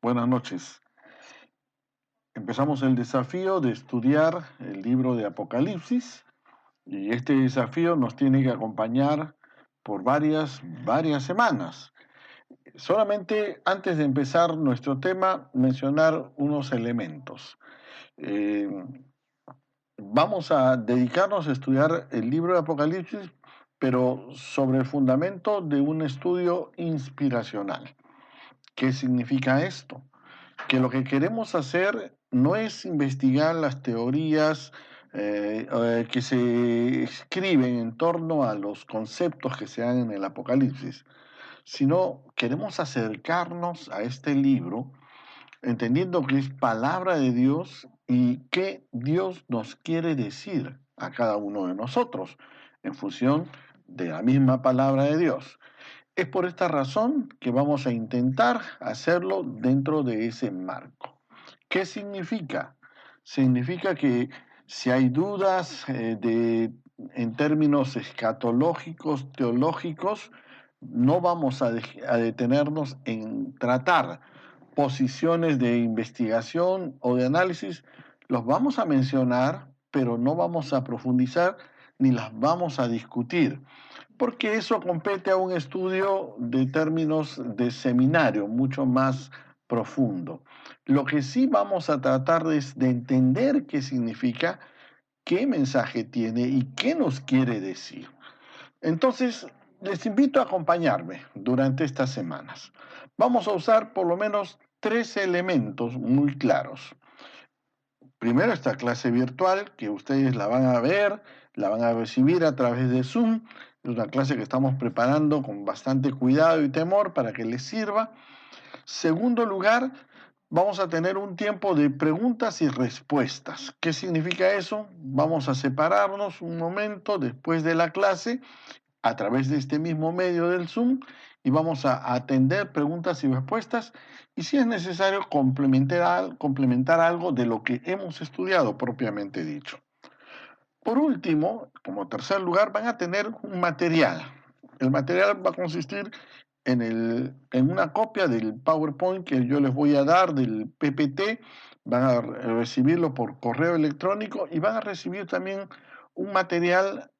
Buenas noches. Empezamos el desafío de estudiar el libro de Apocalipsis y este desafío nos tiene que acompañar por varias semanas. Solamente antes de empezar nuestro tema, mencionar unos elementos. Eh, Vamos a dedicarnos a estudiar el libro de Apocalipsis, pero sobre el fundamento de un estudio inspiracional. ¿Qué significa esto? Que lo que queremos hacer no es investigar las teorías que se escriben en torno a los conceptos que se dan en el Apocalipsis, sino queremos acercarnos a este libro entendiendo que es palabra de Dios y que Dios nos quiere decir a cada uno de nosotros en función de la misma palabra de Dios. Es por esta razón que vamos a intentar hacerlo dentro de ese marco. ¿Qué significa? Significa que si hay dudas en términos escatológicos, teológicos, no vamos a detenernos en tratar posiciones de investigación o de análisis, los vamos a mencionar, pero no vamos a profundizar ni las vamos a discutir porque eso compete a un estudio de términos de seminario mucho más profundo. Lo que sí vamos a tratar es de entender qué significa, qué mensaje tiene y qué nos quiere decir. Entonces, les invito a acompañarme durante estas semanas. Vamos a usar por lo menos tres elementos muy claros. Primero, esta clase virtual que ustedes la van a ver, la van a recibir a través de Zoom. Es una clase que estamos preparando con bastante cuidado y temor para que les sirva. Segundo lugar, vamos a tener un tiempo de preguntas y respuestas. ¿Qué significa eso? Vamos a separarnos un momento después de la clase a través de este mismo medio del Zoom y vamos a atender preguntas y respuestas y si es necesario complementar algo de lo que hemos estudiado propiamente dicho. Por último, como tercer lugar, van a tener un material. El material va a consistir en una copia del PowerPoint que yo les voy a dar del PPT, van a recibirlo por correo electrónico y van a recibir también un material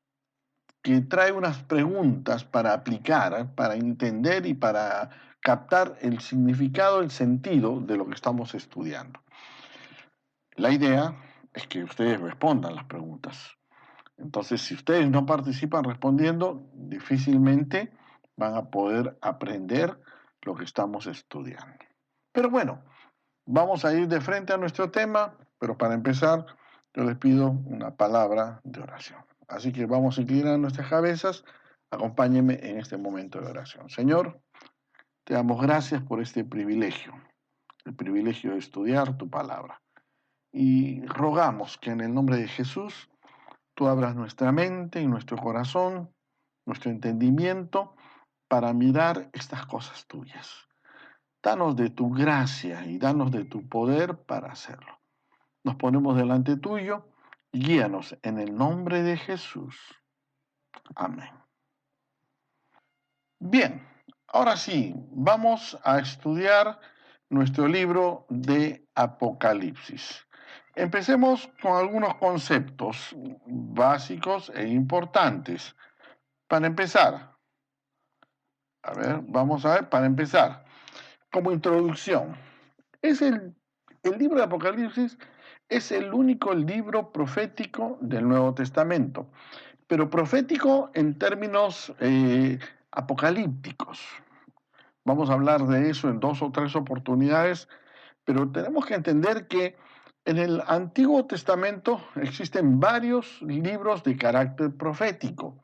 que trae unas preguntas para aplicar, para entender y para captar el significado, el sentido de lo que estamos estudiando. La idea es que ustedes respondan las preguntas. Entonces, si ustedes no participan respondiendo, difícilmente van a poder aprender lo que estamos estudiando. Pero bueno, vamos a ir de frente a nuestro tema, pero para empezar, yo les pido una palabra de oración. Así que vamos a inclinar nuestras cabezas. Acompáñenme en este momento de oración. Señor, te damos gracias por este privilegio, el privilegio de estudiar tu palabra. Y rogamos que en el nombre de Jesús tú abras nuestra mente y nuestro corazón, nuestro entendimiento para mirar estas cosas tuyas. Danos de tu gracia y danos de tu poder para hacerlo. Nos ponemos delante tuyo y guíanos en el nombre de Jesús. Amén. Bien, ahora sí, vamos a estudiar nuestro libro de Apocalipsis. Empecemos con algunos conceptos básicos e importantes. Para empezar, vamos a ver, para empezar, como introducción, es el libro de Apocalipsis es el único libro profético del Nuevo Testamento, pero profético en términos apocalípticos. Vamos a hablar de eso en dos o tres oportunidades, pero tenemos que entender que en el Antiguo Testamento existen varios libros de carácter profético,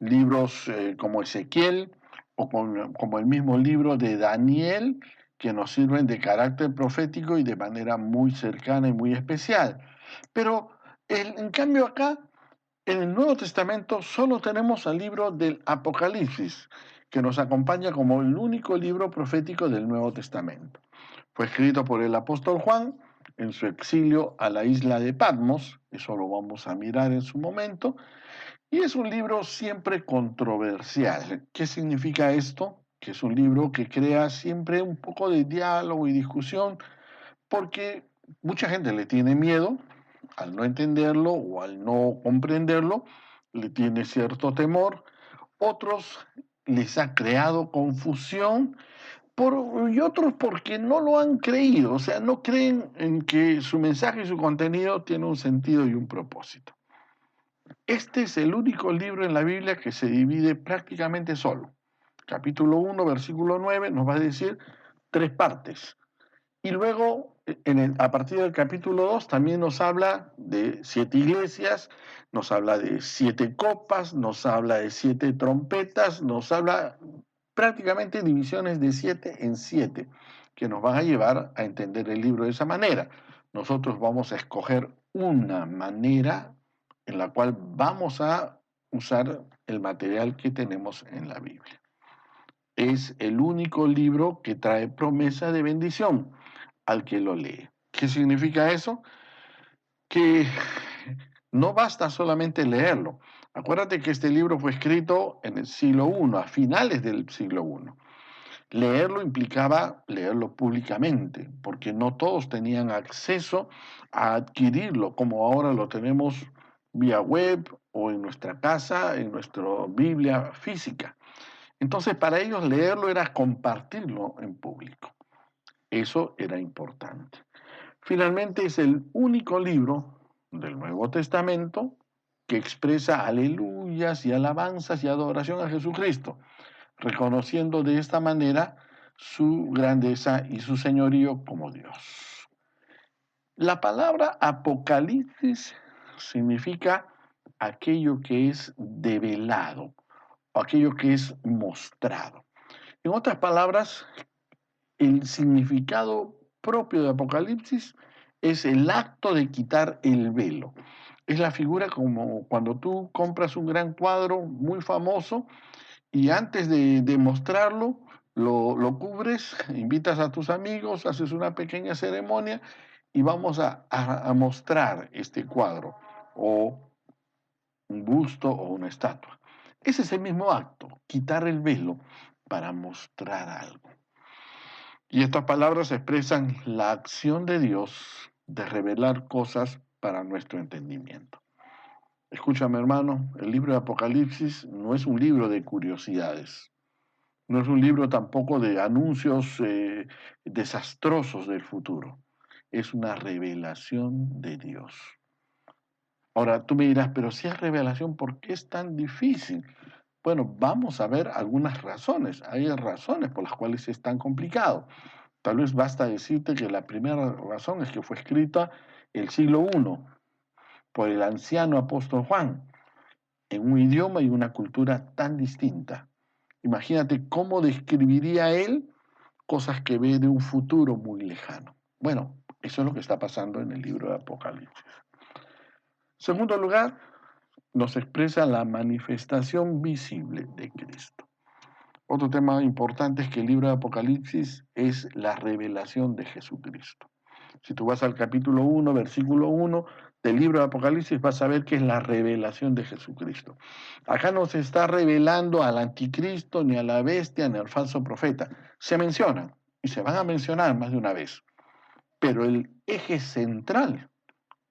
libros como Ezequiel o como el mismo libro de Daniel, que nos sirven de carácter profético y de manera muy cercana y muy especial. Pero en cambio acá, en el Nuevo Testamento, solo tenemos al libro del Apocalipsis, que nos acompaña como el único libro profético del Nuevo Testamento. Fue escrito por el apóstol Juan en su exilio a la isla de Patmos, eso lo vamos a mirar en su momento, y es un libro siempre controversial. ¿Qué significa esto? que es un libro que crea siempre un poco de diálogo y discusión, porque mucha gente le tiene miedo al no entenderlo o al no comprenderlo, le tiene cierto temor. Otros les ha creado confusión y otros porque no lo han creído, o sea, no creen en que su mensaje y su contenido tiene un sentido y un propósito. Este es el único libro en la Biblia que se divide prácticamente solo. Capítulo 1, versículo 9 nos va a decir tres partes. Y luego, a partir del capítulo 2, también nos habla de 7 iglesias, nos habla de 7 copas, nos habla de 7 trompetas, nos habla prácticamente divisiones de 7 en 7, que nos van a llevar a entender el libro de esa manera. Nosotros vamos a escoger una manera en la cual vamos a usar el material que tenemos en la Biblia. Es el único libro que trae promesa de bendición al que lo lee. ¿Qué significa eso? Que no basta solamente leerlo. Acuérdate que este libro fue escrito en el siglo I, a finales del siglo I. Leerlo implicaba leerlo públicamente, porque no todos tenían acceso a adquirirlo, como ahora lo tenemos vía web o en nuestra casa, en nuestra Biblia física. Entonces, para ellos leerlo era compartirlo en público. Eso era importante. Finalmente, es el único libro del Nuevo Testamento que expresa aleluyas y alabanzas y adoración a Jesucristo, reconociendo de esta manera su grandeza y su señorío como Dios. La palabra Apocalipsis significa aquello que es develado, o aquello que es mostrado. En otras palabras, el significado propio de Apocalipsis es el acto de quitar el velo. Es la figura como cuando tú compras un gran cuadro muy famoso y antes de mostrarlo, lo cubres, invitas a tus amigos, haces una pequeña ceremonia y vamos a mostrar este cuadro o un busto o una estatua. Ese es el mismo acto, quitar el velo para mostrar algo. Y estas palabras expresan la acción de Dios de revelar cosas para nuestro entendimiento. Escúchame, hermano, el libro de Apocalipsis no es un libro de curiosidades, no es un libro tampoco de anuncios desastrosos del futuro, es una revelación de Dios. Ahora tú me dirás, pero si es revelación, ¿por qué es tan difícil? Bueno, vamos a ver algunas razones. Hay razones por las cuales es tan complicado. Tal vez basta decirte que la primera razón es que fue escrita el siglo I por el anciano apóstol Juan, en un idioma y una cultura tan distinta. Imagínate cómo describiría él cosas que ve de un futuro muy lejano. Bueno, eso es lo que está pasando en el libro de Apocalipsis. Segundo lugar, nos expresa la manifestación visible de Cristo. Otro tema importante es que el libro de Apocalipsis es la revelación de Jesucristo. Si tú vas al capítulo 1, versículo 1 del libro de Apocalipsis, vas a ver que es la revelación de Jesucristo. Acá no se está revelando al anticristo, ni a la bestia, ni al falso profeta. Se mencionan y se van a mencionar más de una vez. Pero el eje central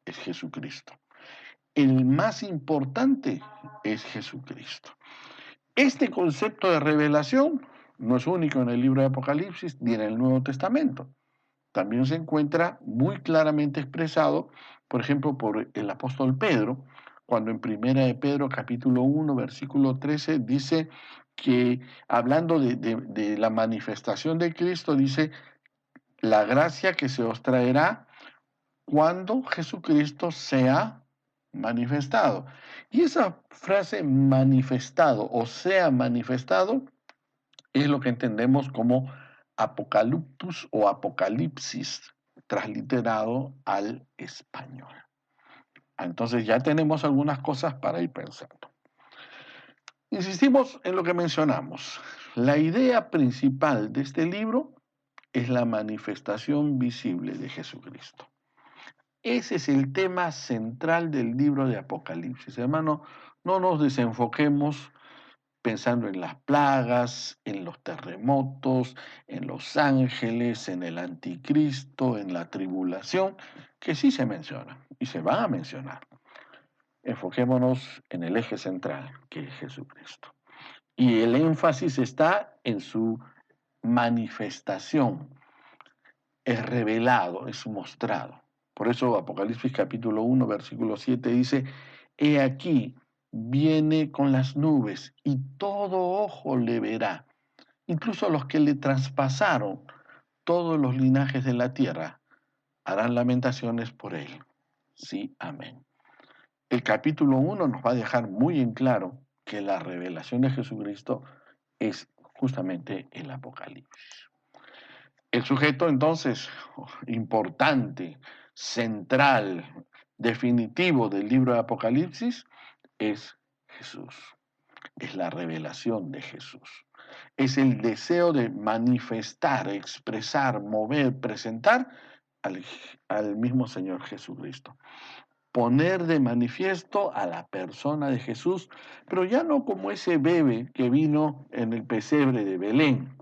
es Jesucristo. El más importante es Jesucristo. Este concepto de revelación no es único en el libro de Apocalipsis ni en el Nuevo Testamento. También se encuentra muy claramente expresado, por ejemplo, por el apóstol Pedro, cuando en Primera de Pedro, capítulo 1, versículo 13, dice que, hablando de la manifestación de Cristo, dice, la gracia que se os traerá cuando Jesucristo sea manifestado. Y esa frase manifestado o sea manifestado es lo que entendemos como apocaliptus o apocalipsis, transliterado al español. Entonces ya tenemos algunas cosas para ir pensando. Insistimos en lo que mencionamos. La idea principal de este libro es la manifestación visible de Jesucristo. Ese es el tema central del libro de Apocalipsis. Hermano, no nos desenfoquemos pensando en las plagas, en los terremotos, en los ángeles, en el anticristo, en la tribulación, que sí se menciona y se van a mencionar. Enfoquémonos en el eje central, que es Jesucristo. Y el énfasis está en su manifestación, es revelado, es mostrado. Por eso Apocalipsis capítulo 1, versículo 7 dice, he aquí, viene con las nubes y todo ojo le verá, incluso los que le traspasaron, todos los linajes de la tierra harán lamentaciones por él. Sí, amén. El capítulo 1 nos va a dejar muy en claro que la revelación de Jesucristo es justamente el Apocalipsis. El sujeto entonces importante, central, definitivo del libro de Apocalipsis es Jesús, es la revelación de Jesús, es el deseo de manifestar, expresar, mover, presentar al mismo Señor Jesucristo. Poner de manifiesto a la persona de Jesús, pero ya no como ese bebé que vino en el pesebre de Belén,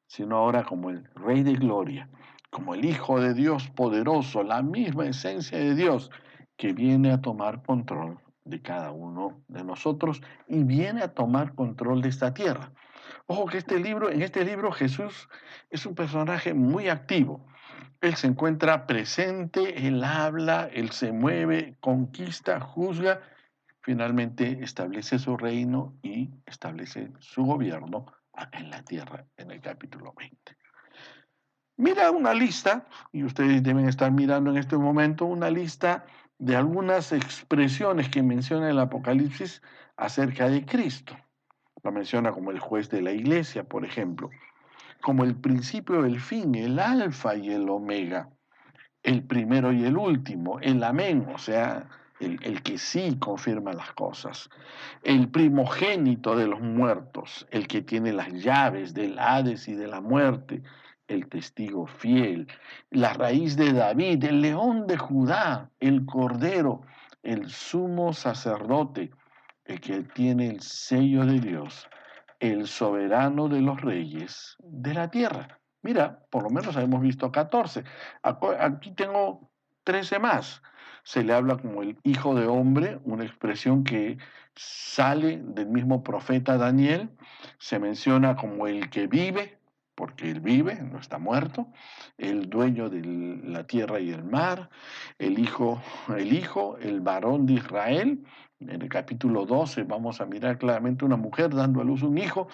sino ahora como el Rey de Gloria, como el Hijo de Dios poderoso, la misma esencia de Dios que viene a tomar control de cada uno de nosotros y viene a tomar control de esta tierra. Ojo que en este libro Jesús es un personaje muy activo. Él se encuentra presente, él habla, él se mueve, conquista, juzga, finalmente establece su reino y establece su gobierno en la tierra en el capítulo 20. Mira una lista, y ustedes deben estar mirando en este momento, una lista de algunas expresiones que menciona el Apocalipsis acerca de Cristo. Lo menciona como el juez de la iglesia, por ejemplo, como el principio del fin, el alfa y el omega, el primero y el último, el amén, o sea, el que sí confirma las cosas, el primogénito de los muertos, el que tiene las llaves del Hades y de la muerte, el testigo fiel, la raíz de David, el león de Judá, el cordero, el sumo sacerdote, el que tiene el sello de Dios, el soberano de los reyes de la tierra. Mira, por lo menos hemos visto 14. Aquí tengo 13 más. Se le habla como el hijo de hombre, una expresión que sale del mismo profeta Daniel. Se menciona como el que vive, porque él vive, no está muerto, el dueño de la tierra y el mar, el varón de Israel. En el capítulo 12 vamos a mirar claramente una mujer dando a luz un hijo,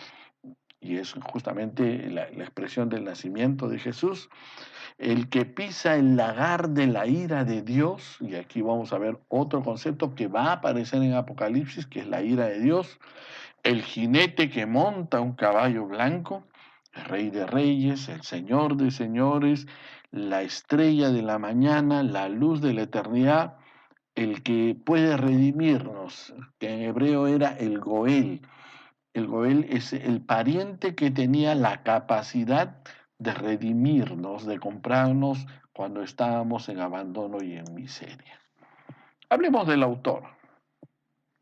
y es justamente la expresión del nacimiento de Jesús. El que pisa el lagar de la ira de Dios, y aquí vamos a ver otro concepto que va a aparecer en Apocalipsis, que es la ira de Dios. El jinete que monta un caballo blanco, el Rey de Reyes, el Señor de Señores, la estrella de la mañana, la luz de la eternidad, el que puede redimirnos, que en hebreo era el Goel. El Goel es el pariente que tenía la capacidad de redimirnos, de comprarnos cuando estábamos en abandono y en miseria. Hablemos del autor.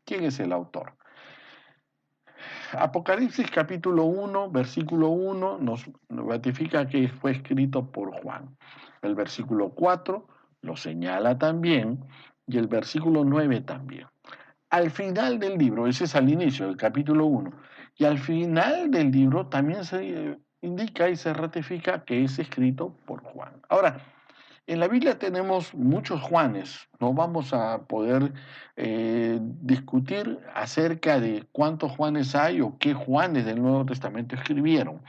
¿Quién es el autor? Apocalipsis capítulo 1, versículo 1 nos ratifica que fue escrito por Juan. El versículo 4 lo señala también y el versículo 9 también. Al final del libro, ese es al inicio del capítulo 1, y al final del libro también se indica y se ratifica que es escrito por Juan. Ahora, en la Biblia tenemos muchos Juanes, no vamos a poder discutir acerca de cuántos Juanes hay o qué Juanes del Nuevo Testamento escribieron,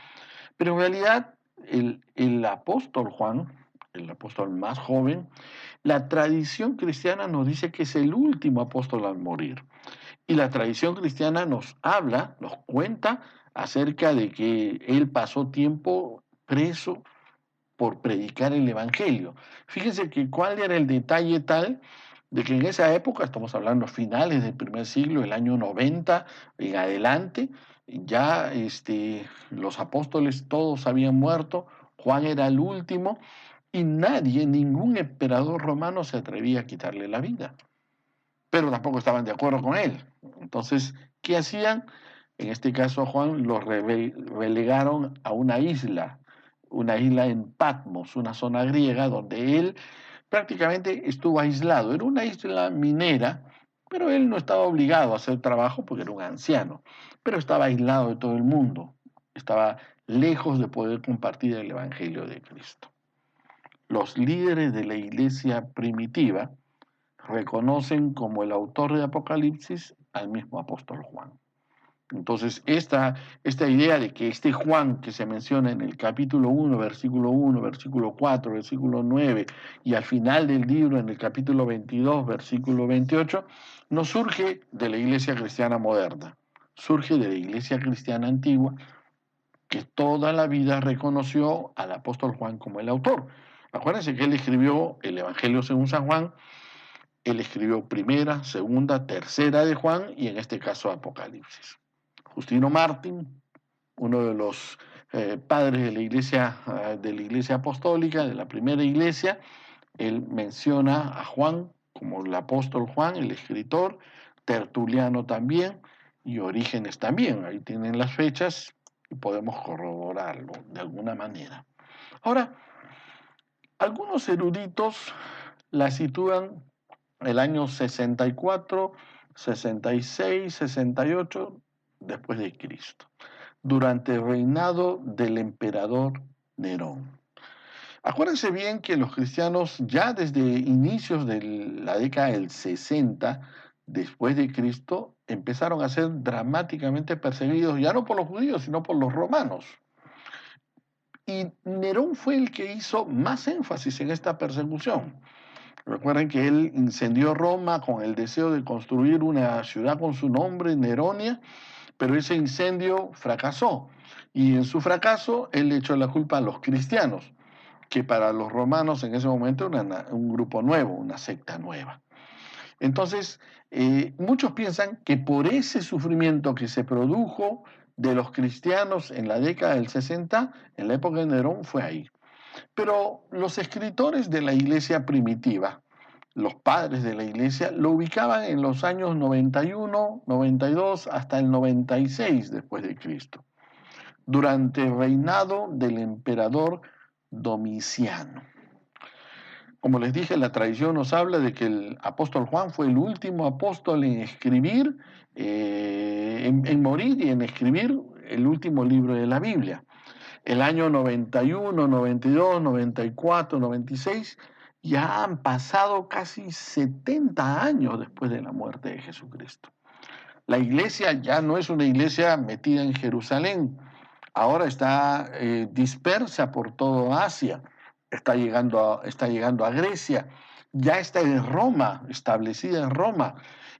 pero en realidad el apóstol Juan, el apóstol más joven, la tradición cristiana nos dice que es el último apóstol al morir. Y la tradición cristiana nos habla, nos cuenta acerca de que él pasó tiempo preso por predicar el Evangelio. Fíjense que cuál era el detalle tal de que en esa época, estamos hablando finales del primer siglo, el año 90 en adelante, ya los apóstoles todos habían muerto, Juan era el último y nadie, ningún emperador romano se atrevía a quitarle la vida, pero tampoco estaban de acuerdo con él. Entonces, ¿qué hacían? En este caso, Juan los relegaron a una isla en Patmos, una zona griega donde él prácticamente estuvo aislado. Era una isla minera, pero él no estaba obligado a hacer trabajo porque era un anciano, pero estaba aislado de todo el mundo, estaba lejos de poder compartir el Evangelio de Cristo. Los líderes de la iglesia primitiva reconocen como el autor de Apocalipsis al mismo apóstol Juan. Entonces, esta idea de que este Juan que se menciona en el capítulo 1, versículo 4, versículo 9, y al final del libro, en el capítulo 22, versículo 28, no surge de la iglesia cristiana moderna, surge de la iglesia cristiana antigua, que toda la vida reconoció al apóstol Juan como el autor. Acuérdense que él escribió el Evangelio según San Juan, él escribió primera, segunda, tercera de Juan y en este caso Apocalipsis. Justino Mártir, uno de los padres de la iglesia apostólica, de la primera iglesia, él menciona a Juan como el apóstol Juan, el escritor, Tertuliano también y Orígenes también. Ahí tienen las fechas y podemos corroborarlo de alguna manera. Ahora, algunos eruditos la sitúan el año 64, 66, 68 después de Cristo, durante el reinado del emperador Nerón. Acuérdense bien que los cristianos ya desde inicios de la década del 60 después de Cristo empezaron a ser dramáticamente perseguidos ya no por los judíos sino por los romanos. Y Nerón fue el que hizo más énfasis en esta persecución. Recuerden que él incendió Roma con el deseo de construir una ciudad con su nombre, Neronia, pero ese incendio fracasó. Y en su fracaso, él le echó la culpa a los cristianos, que para los romanos en ese momento era un grupo nuevo, una secta nueva. Entonces, muchos piensan que por ese sufrimiento que se produjo de los cristianos en la década del 60, en la época de Nerón, fue ahí. Pero los escritores de la iglesia primitiva, los padres de la iglesia, lo ubicaban en los años 91, 92 hasta el 96 después de Cristo, durante el reinado del emperador Domiciano. Como les dije, la tradición nos habla de que el apóstol Juan fue el último apóstol en escribir, en morir y en escribir el último libro de la Biblia. El año 91, 92, 94, 96, ya han pasado casi 70 años después de la muerte de Jesucristo. La iglesia ya no es una iglesia metida en Jerusalén, ahora está dispersa por toda Asia, está llegando a Grecia, ya está en Roma, establecida en Roma.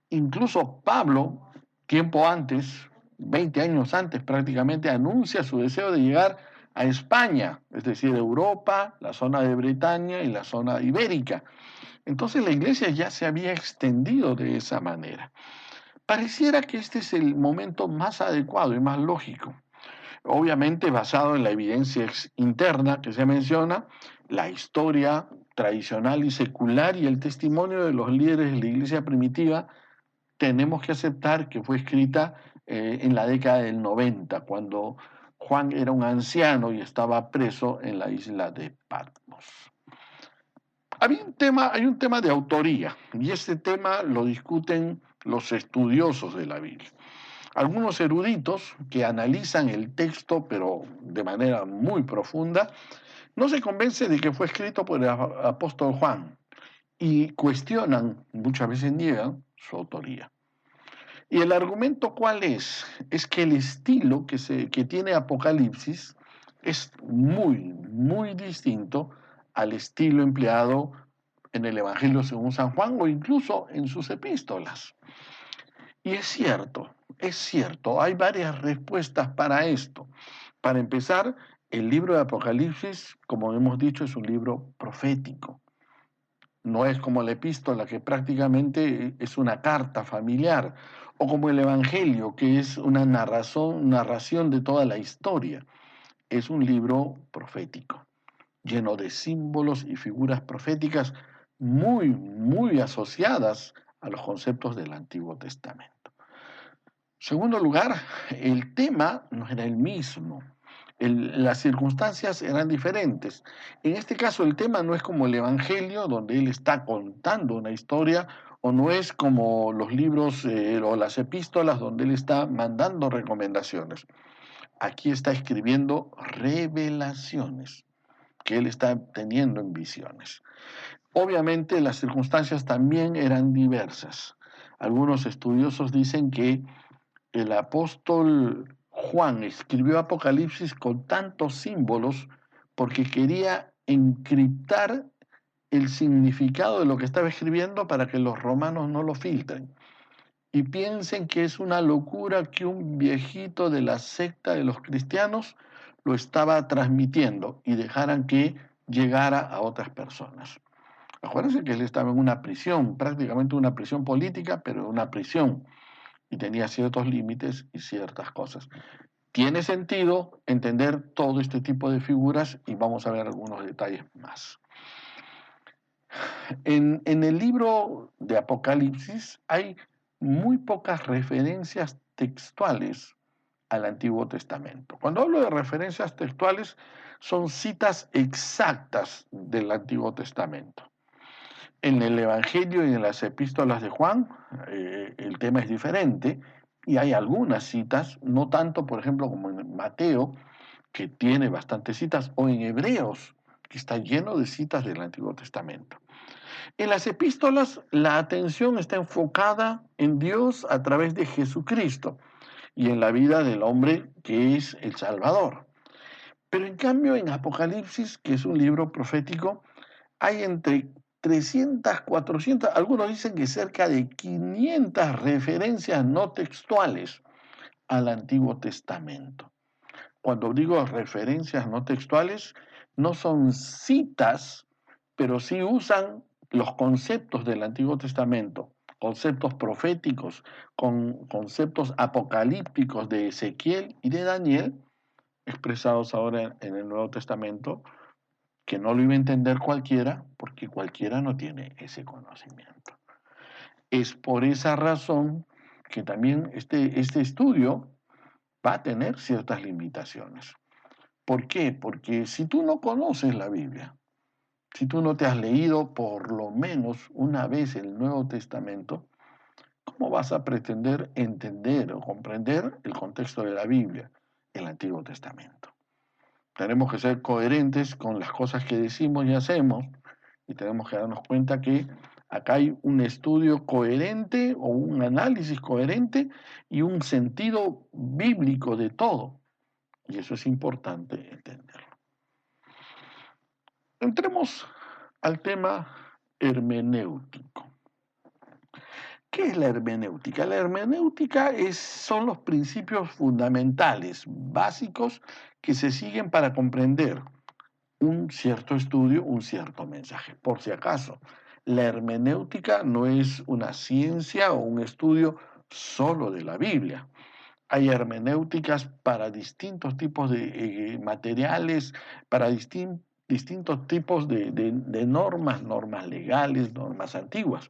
Incluso Pablo, tiempo antes, 20 años antes prácticamente, anuncia su deseo de llegar a España, es decir, Europa, la zona de Bretaña y la zona ibérica. Entonces la iglesia ya se había extendido de esa manera. Pareciera que este es el momento más adecuado y más lógico. Obviamente basado en la evidencia interna que se menciona, la historia tradicional y secular y el testimonio de los líderes de la iglesia primitiva, tenemos que aceptar que fue escrita en la década del 90, cuando Juan era un anciano y estaba preso en la isla de Patmos. Hay un tema de autoría, y este tema lo discuten los estudiosos de la Biblia. Algunos eruditos que analizan el texto, pero de manera muy profunda, no se convencen de que fue escrito por el apóstol Juan y cuestionan, muchas veces niegan, su autoría. ¿Y el argumento cuál es? Es que el estilo que tiene Apocalipsis es muy distinto al estilo empleado en el Evangelio según San Juan o incluso en sus epístolas. Y es cierto, hay varias respuestas para esto. Para empezar, el libro de Apocalipsis, como hemos dicho, es un libro profético. No es como la epístola, que prácticamente es una carta familiar, o como el Evangelio, que es una narración de toda la historia. Es un libro profético, lleno de símbolos y figuras proféticas muy asociadas a los conceptos del Antiguo Testamento. Segundo lugar, el tema no era el mismo. Las circunstancias eran diferentes. En este caso, el tema no es como el Evangelio, donde él está contando una historia, o no es como los libros o las epístolas, donde él está mandando recomendaciones. Aquí está escribiendo revelaciones que él está teniendo en visiones. Obviamente las circunstancias también eran diversas. Algunos estudiosos dicen que el apóstol Juan escribió Apocalipsis con tantos símbolos porque quería encriptar el significado de lo que estaba escribiendo para que los romanos no lo filtren y piensen que es una locura que un viejito de la secta de los cristianos lo estaba transmitiendo y dejaran que llegara a otras personas. Acuérdense que él estaba en una prisión, prácticamente una prisión política, pero una prisión, y tenía ciertos límites y ciertas cosas. Tiene sentido entender todo este tipo de figuras y vamos a ver algunos detalles más. En el libro de Apocalipsis hay muy pocas referencias textuales al Antiguo Testamento. Cuando hablo de referencias textuales, son citas exactas del Antiguo Testamento. En el Evangelio y en las epístolas de Juan, el tema es diferente y hay algunas citas, no tanto, por ejemplo, como en Mateo, que tiene bastantes citas, o en Hebreos, que está lleno de citas del Antiguo Testamento. En las epístolas, la atención está enfocada en Dios a través de Jesucristo y en la vida del hombre que es el Salvador. Pero en cambio, en Apocalipsis, que es un libro profético, hay entre 300, 400, algunos dicen que cerca de 500 referencias no textuales al Antiguo Testamento. Cuando digo referencias no textuales, no son citas, pero sí usan los conceptos del Antiguo Testamento, conceptos proféticos, con conceptos apocalípticos de Ezequiel y de Daniel, expresados ahora en el Nuevo Testamento, que no lo iba a entender cualquiera, porque cualquiera no tiene ese conocimiento. Es por esa razón que también este estudio va a tener ciertas limitaciones. ¿Por qué? Porque si tú no conoces la Biblia, si tú no te has leído por lo menos una vez el Nuevo Testamento, ¿cómo vas a pretender entender o comprender el contexto de la Biblia, el Antiguo Testamento? Tenemos que ser coherentes con las cosas que decimos y hacemos y tenemos que darnos cuenta que acá hay un estudio coherente o un análisis coherente y un sentido bíblico de todo. Y eso es importante entenderlo. Entremos al tema hermenéutico. ¿Qué es la hermenéutica? La hermenéutica son los principios fundamentales, básicos, que se siguen para comprender un cierto estudio, un cierto mensaje. Por si acaso, la hermenéutica no es una ciencia o un estudio solo de la Biblia. Hay hermenéuticas para distintos tipos de materiales, para distintos tipos de normas, normas legales, normas antiguas.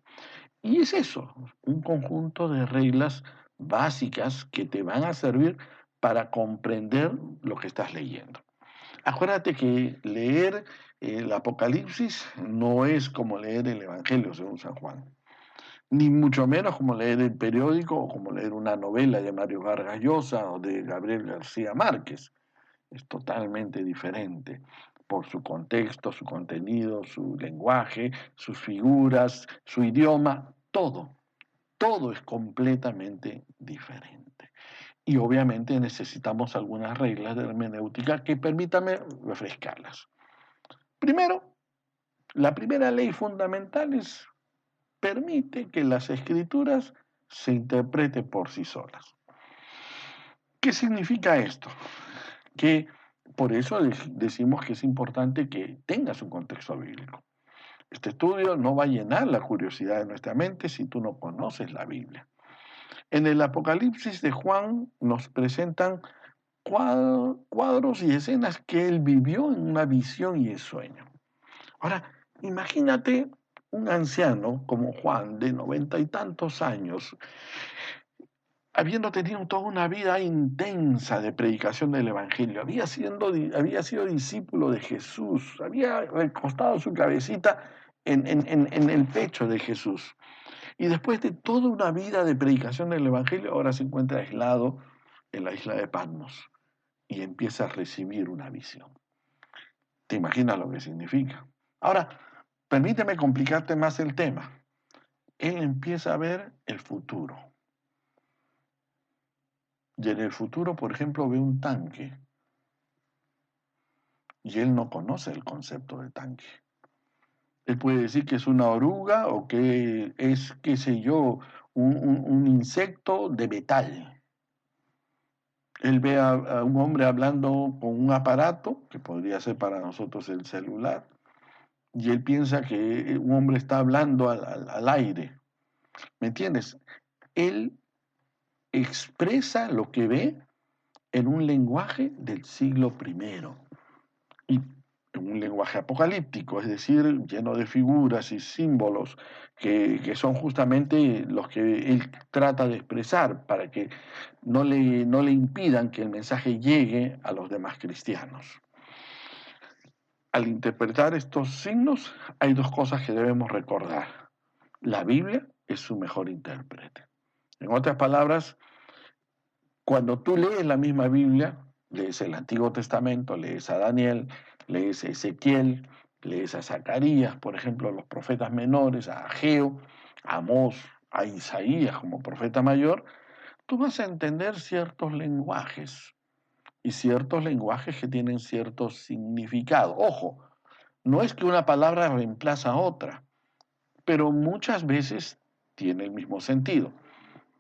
Y es eso, un conjunto de reglas básicas que te van a servir para comprender lo que estás leyendo. Acuérdate que leer el Apocalipsis no es como leer el Evangelio según San Juan, ni mucho menos como leer el periódico o como leer una novela de Mario Vargas Llosa o de Gabriel García Márquez. Es totalmente diferente por su contexto, su contenido, su lenguaje, sus figuras, su idioma, todo es completamente diferente. Y obviamente necesitamos algunas reglas de hermenéutica que permítame refrescarlas. Primero, la primera ley fundamental es permite que las escrituras se interpreten por sí solas. ¿Qué significa esto? Que por eso decimos que es importante que tengas un contexto bíblico. Este estudio no va a llenar la curiosidad de nuestra mente si tú no conoces la Biblia. En el Apocalipsis de Juan nos presentan cuadros y escenas que él vivió en una visión y en sueño. Ahora, imagínate un anciano como Juan de 90 y tantos años habiendo tenido toda una vida intensa de predicación del Evangelio, había sido discípulo de Jesús, había recostado su cabecita en el pecho de Jesús. Y después de toda una vida de predicación del Evangelio, ahora se encuentra aislado en la isla de Patmos y empieza a recibir una visión. ¿Te imaginas lo que significa? Ahora, permíteme complicarte más el tema. Él empieza a ver el futuro. Y en el futuro, por ejemplo, ve un tanque. Y él no conoce el concepto de tanque. Él puede decir que es una oruga o que es, qué sé yo, un insecto de metal. Él ve a un hombre hablando con un aparato, que podría ser para nosotros el celular, y él piensa que un hombre está hablando al aire. ¿Me entiendes? Él expresa lo que ve en un lenguaje del siglo primero y en un lenguaje apocalíptico, es decir, lleno de figuras y símbolos que son justamente los que él trata de expresar para que no le impidan que el mensaje llegue a los demás cristianos. Al interpretar estos signos hay dos cosas que debemos recordar. La Biblia es su mejor intérprete. En otras palabras, cuando tú lees la misma Biblia, lees el Antiguo Testamento, lees a Daniel, lees a Ezequiel, lees a Zacarías, por ejemplo, los profetas menores, a Ageo, a Amós, a Isaías como profeta mayor, tú vas a entender ciertos lenguajes y ciertos lenguajes que tienen cierto significado. Ojo, no es que una palabra reemplaza a otra, pero muchas veces tiene el mismo sentido.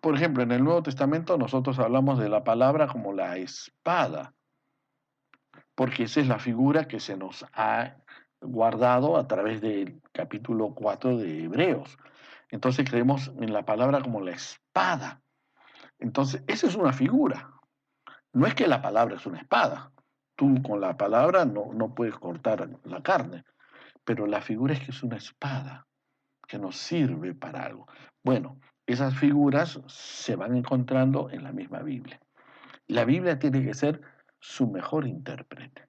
Por ejemplo, en el Nuevo Testamento nosotros hablamos de la palabra como la espada, porque esa es la figura que se nos ha guardado a través del capítulo 4 de Hebreos. Entonces creemos en la palabra como la espada. Entonces, esa es una figura. No es que la palabra es una espada. Tú con la palabra no puedes cortar la carne, pero la figura es que es una espada que nos sirve para algo. Bueno, esas figuras se van encontrando en la misma Biblia. La Biblia tiene que ser su mejor intérprete.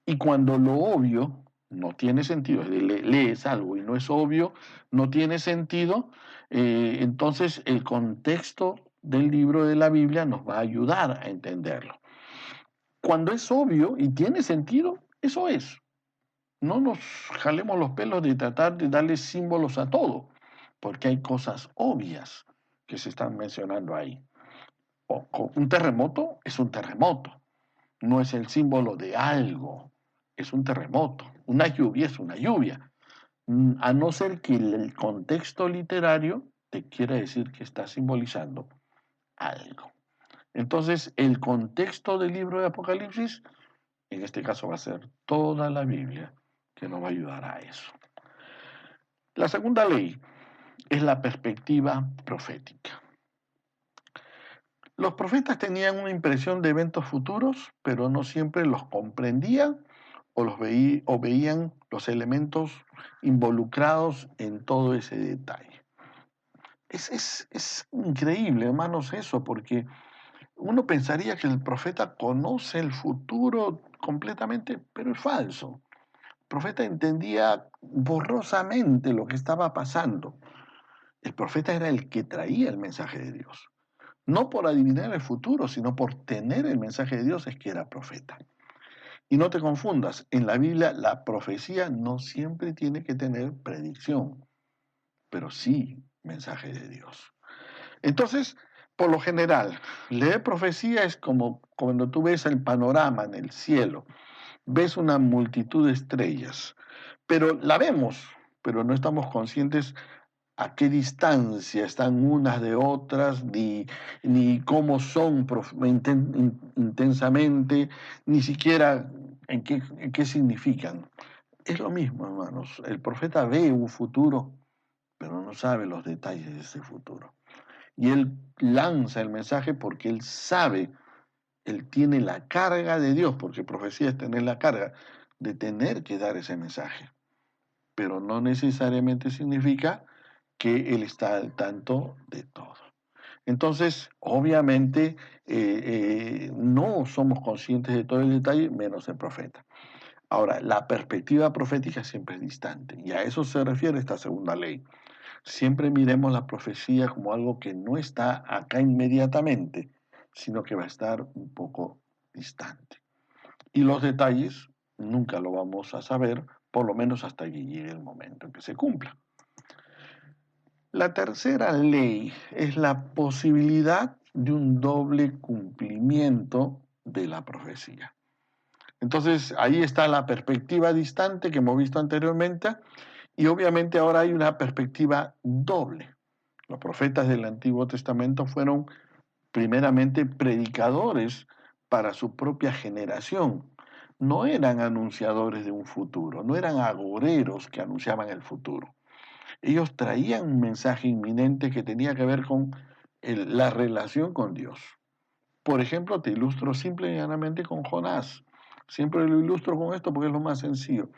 Y cuando lo obvio no tiene sentido, lees algo y no es obvio, no tiene sentido, entonces el contexto del libro de la Biblia nos va a ayudar a entenderlo. Cuando es obvio y tiene sentido, eso es. No nos jalemos los pelos de tratar de darle símbolos a todo, porque hay cosas obvias que se están mencionando ahí. Un terremoto es un terremoto, no es el símbolo de algo, es un terremoto. Una lluvia es una lluvia, a no ser que el contexto literario te quiera decir que está simbolizando algo. Entonces, el contexto del libro de Apocalipsis, en este caso va a ser toda la Biblia, que nos va a ayudar a eso. La segunda ley es la perspectiva profética. Los profetas tenían una impresión de eventos futuros, pero no siempre los comprendían o veían los elementos involucrados en todo ese detalle. Es increíble, hermanos, eso, porque uno pensaría que el profeta conoce el futuro completamente, pero es falso. El profeta entendía borrosamente lo que estaba pasando. El profeta era el que traía el mensaje de Dios. No por adivinar el futuro, sino por tener el mensaje de Dios es que era profeta. Y no te confundas, en la Biblia la profecía no siempre tiene que tener predicción, pero sí mensaje de Dios. Entonces, por lo general, leer profecía es como cuando tú ves el panorama en el cielo, ves una multitud de estrellas, pero la vemos, pero no estamos conscientes a qué distancia están unas de otras, ni cómo son intensamente, ni siquiera en qué significan. Es lo mismo, hermanos. El profeta ve un futuro, pero no sabe los detalles de ese futuro. Y él lanza el mensaje porque él sabe, él tiene la carga de Dios, porque profecía es tener la carga de tener que dar ese mensaje. Pero no necesariamente significa que él está al tanto de todo. Entonces, obviamente, no somos conscientes de todo el detalle, menos el profeta. Ahora, la perspectiva profética siempre es distante, y a eso se refiere esta segunda ley. Siempre miremos la profecía como algo que no está acá inmediatamente, sino que va a estar un poco distante. Y los detalles nunca lo vamos a saber, por lo menos hasta que llegue el momento en que se cumpla. La tercera ley es la posibilidad de un doble cumplimiento de la profecía. Entonces, ahí está la perspectiva distante que hemos visto anteriormente, y obviamente ahora hay una perspectiva doble. Los profetas del Antiguo Testamento fueron primeramente predicadores para su propia generación. No eran anunciadores de un futuro, no eran agoreros que anunciaban el futuro. Ellos traían un mensaje inminente que tenía que ver con la relación con Dios. Por ejemplo, te ilustro simple y llanamente con Jonás. Siempre lo ilustro con esto porque es lo más sencillo.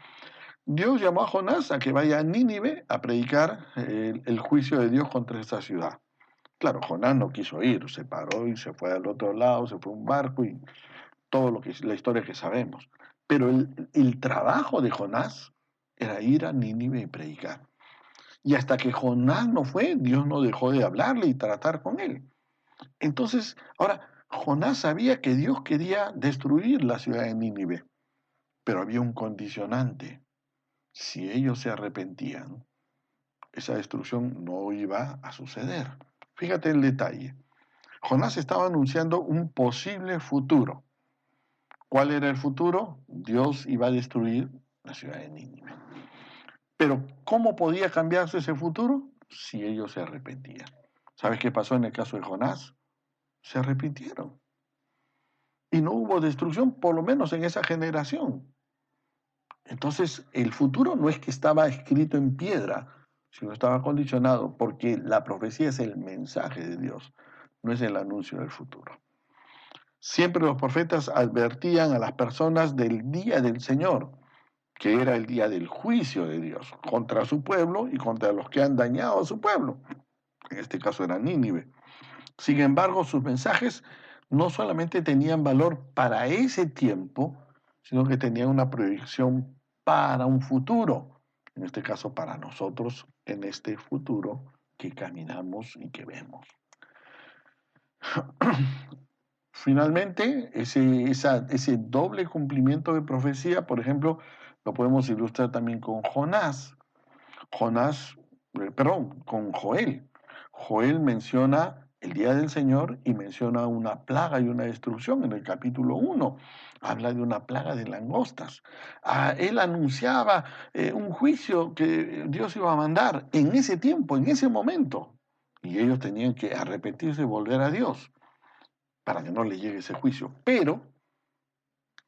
Dios llamó a Jonás a que vaya a Nínive a predicar el juicio de Dios contra esa ciudad. Claro, Jonás no quiso ir, se paró y se fue al otro lado, se fue a un barco y todo lo que es la historia que sabemos. Pero el trabajo de Jonás era ir a Nínive y predicar. Y hasta que Jonás no fue, Dios no dejó de hablarle y tratar con él. Entonces, ahora, Jonás sabía que Dios quería destruir la ciudad de Nínive, pero había un condicionante. Si ellos se arrepentían, esa destrucción no iba a suceder. Fíjate el detalle. Jonás estaba anunciando un posible futuro. ¿Cuál era el futuro? Dios iba a destruir la ciudad de Nínive. Pero ¿cómo podía cambiarse ese futuro? Si ellos se arrepentían. ¿Sabes qué pasó en el caso de Jonás? Se arrepintieron. Y no hubo destrucción, por lo menos en esa generación. Entonces, el futuro no es que estaba escrito en piedra, sino estaba condicionado, porque la profecía es el mensaje de Dios, no es el anuncio del futuro. Siempre los profetas advertían a las personas del día del Señor, que era el día del juicio de Dios contra su pueblo y contra los que han dañado a su pueblo. En este caso era Nínive. Sin embargo, sus mensajes no solamente tenían valor para ese tiempo, sino que tenían una proyección para un futuro, en este caso para nosotros, en este futuro que caminamos y que vemos. Finalmente, ese doble cumplimiento de profecía, por ejemplo, lo podemos ilustrar también con con Joel. Joel menciona el día del Señor y menciona una plaga y una destrucción en el capítulo 1. Habla de una plaga de langostas. Él anunciaba un juicio que Dios iba a mandar en ese tiempo, en ese momento. Y ellos tenían que arrepentirse y volver a Dios para que no le llegue ese juicio. Pero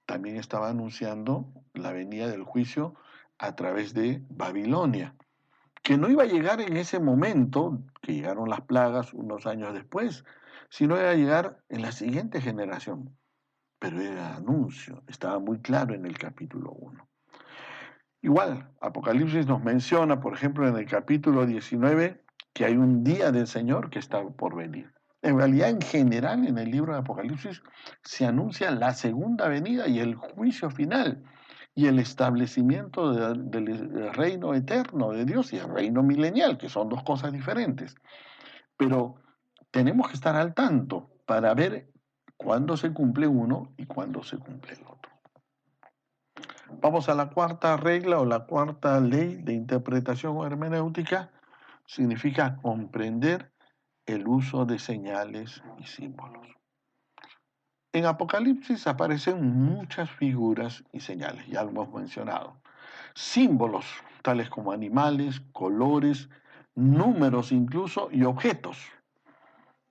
también estaba anunciando la venida del juicio a través de Babilonia, que no iba a llegar en ese momento, que llegaron las plagas unos años después, sino iba a llegar en la siguiente generación. Pero era anuncio, estaba muy claro en el capítulo 1. Igual, Apocalipsis nos menciona, por ejemplo, en el capítulo 19, que hay un día del Señor que está por venir. En realidad, en general, en el libro de Apocalipsis se anuncia la segunda venida y el juicio final y el establecimiento del reino eterno de Dios y el reino milenial, que son dos cosas diferentes. Pero tenemos que estar al tanto para ver cuándo se cumple uno y cuándo se cumple el otro. Vamos a la cuarta regla o la cuarta ley de interpretación o hermenéutica. Significa comprender el uso de señales y símbolos. En Apocalipsis aparecen muchas figuras y señales, ya lo hemos mencionado. Símbolos, tales como animales, colores, números incluso y objetos,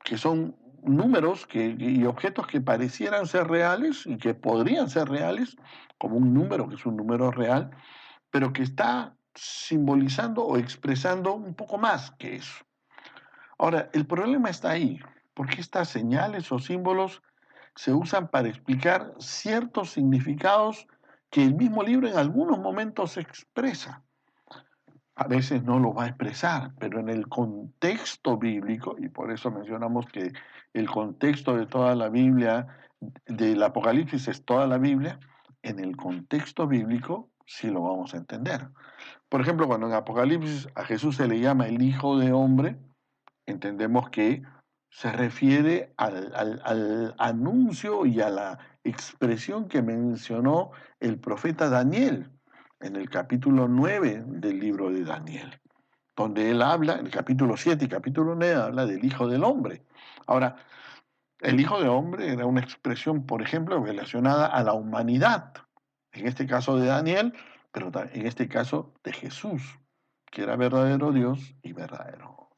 que son números y objetos que parecieran ser reales y que podrían ser reales, como un número que es un número real, pero que está simbolizando o expresando un poco más que eso. Ahora, el problema está ahí, porque estas señales o símbolos se usan para explicar ciertos significados que el mismo libro en algunos momentos expresa. a veces no lo va a expresar, pero en el contexto bíblico, y por eso mencionamos que el contexto de toda la Biblia, del Apocalipsis es toda la Biblia, en el contexto bíblico sí lo vamos a entender. Por ejemplo, cuando en Apocalipsis a Jesús se le llama el Hijo de Hombre, entendemos que se refiere al anuncio y a la expresión que mencionó el profeta Daniel en el capítulo 9 del libro de Daniel, donde él habla, en el capítulo 7 y capítulo 9, habla del Hijo del Hombre. Ahora, el Hijo del Hombre era una expresión, por ejemplo, relacionada a la humanidad, en este caso de Daniel, pero en este caso de Jesús, que era verdadero Dios y verdadero.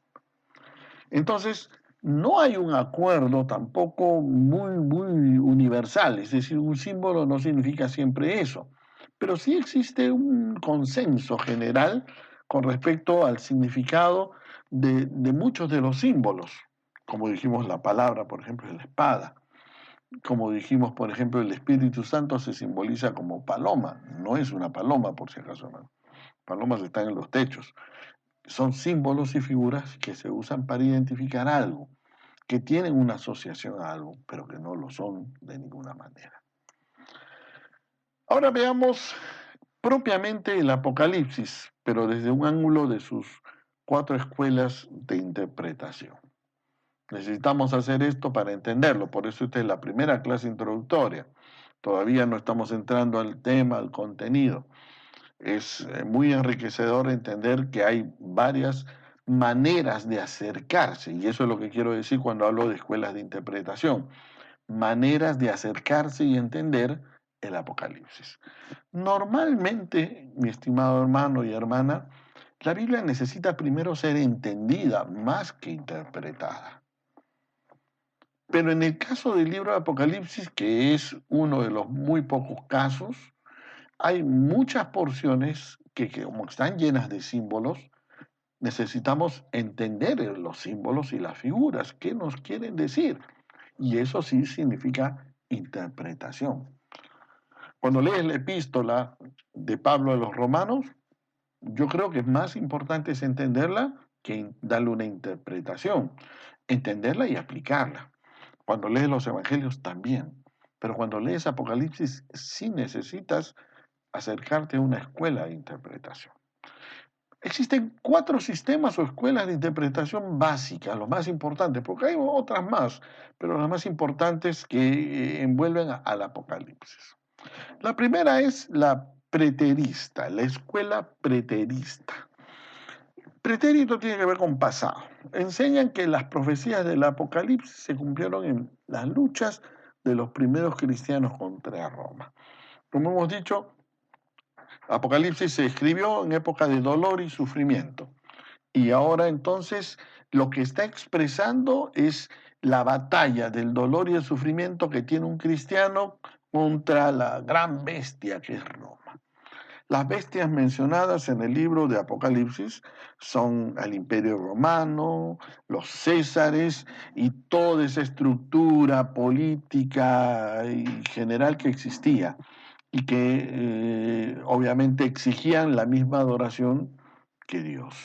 Entonces, no hay un acuerdo tampoco muy universal, es decir, un símbolo no significa siempre eso, pero sí existe un consenso general con respecto al significado de muchos de los símbolos, como dijimos la palabra, por ejemplo, es la espada, como dijimos, por ejemplo, el Espíritu Santo se simboliza como paloma, no es una paloma, por si acaso, ¿no? Palomas están en los techos. Son símbolos y figuras que se usan para identificar algo, que tienen una asociación a algo, pero que no lo son de ninguna manera. Ahora veamos propiamente el Apocalipsis, pero desde un ángulo de sus 4 escuelas de interpretación. Necesitamos hacer esto para entenderlo, por eso esta es la primera clase introductoria. Todavía no estamos entrando al tema, al contenido. Es muy enriquecedor entender que hay varias maneras de acercarse, y eso es lo que quiero decir cuando hablo de escuelas de interpretación, maneras de acercarse y entender el Apocalipsis. Normalmente, mi estimado hermano y hermana, la Biblia necesita primero ser entendida más que interpretada. Pero en el caso del libro de Apocalipsis, que es uno de los muy pocos casos, hay muchas porciones que como están llenas de símbolos, necesitamos entender los símbolos y las figuras, qué nos quieren decir. Y eso sí significa interpretación. Cuando lees la epístola de Pablo a los romanos, yo creo que es más importante es entenderla que darle una interpretación, entenderla y aplicarla. Cuando lees los evangelios también, pero cuando lees Apocalipsis sí necesitas acercarte a una escuela de interpretación. Existen 4 sistemas o escuelas de interpretación básicas, los más importantes, porque hay otras más, pero las más importantes que envuelven al Apocalipsis. La primera es la preterista, la escuela preterista. Pretérito tiene que ver con pasado. Enseñan que las profecías del Apocalipsis se cumplieron en las luchas de los primeros cristianos contra Roma. Como hemos dicho, Apocalipsis se escribió en época de dolor y sufrimiento. Y ahora entonces lo que está expresando es la batalla del dolor y el sufrimiento que tiene un cristiano contra la gran bestia que es Roma. Las bestias mencionadas en el libro de Apocalipsis son el Imperio Romano, los Césares y toda esa estructura política y general que existía y que obviamente exigían la misma adoración que Dios.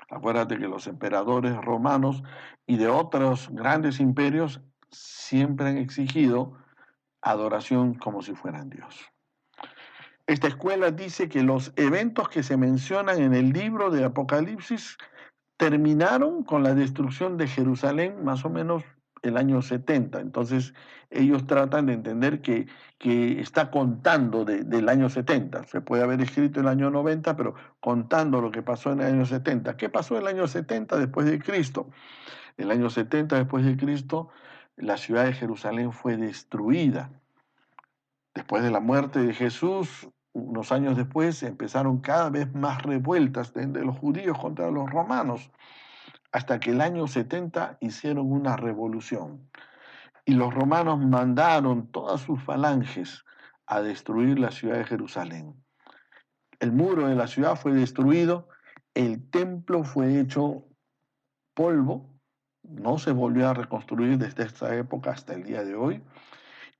Acuérdate que los emperadores romanos y de otros grandes imperios siempre han exigido adoración como si fueran Dios. Esta escuela dice que los eventos que se mencionan en el libro de Apocalipsis terminaron con la destrucción de Jerusalén más o menos el año 70. Entonces ellos tratan de entender que está contando del año 70. Se puede haber escrito el año 90, pero contando lo que pasó en el año 70. ¿Qué pasó en el año 70 después de Cristo? El año 70 después de Cristo, la ciudad de Jerusalén fue destruida. Después de la muerte de Jesús, unos años después, empezaron cada vez más revueltas de los judíos contra los romanos, hasta que el año 70 hicieron una revolución. Y los romanos mandaron todas sus falanges a destruir la ciudad de Jerusalén. El muro de la ciudad fue destruido, el templo fue hecho polvo, no se volvió a reconstruir desde esta época hasta el día de hoy,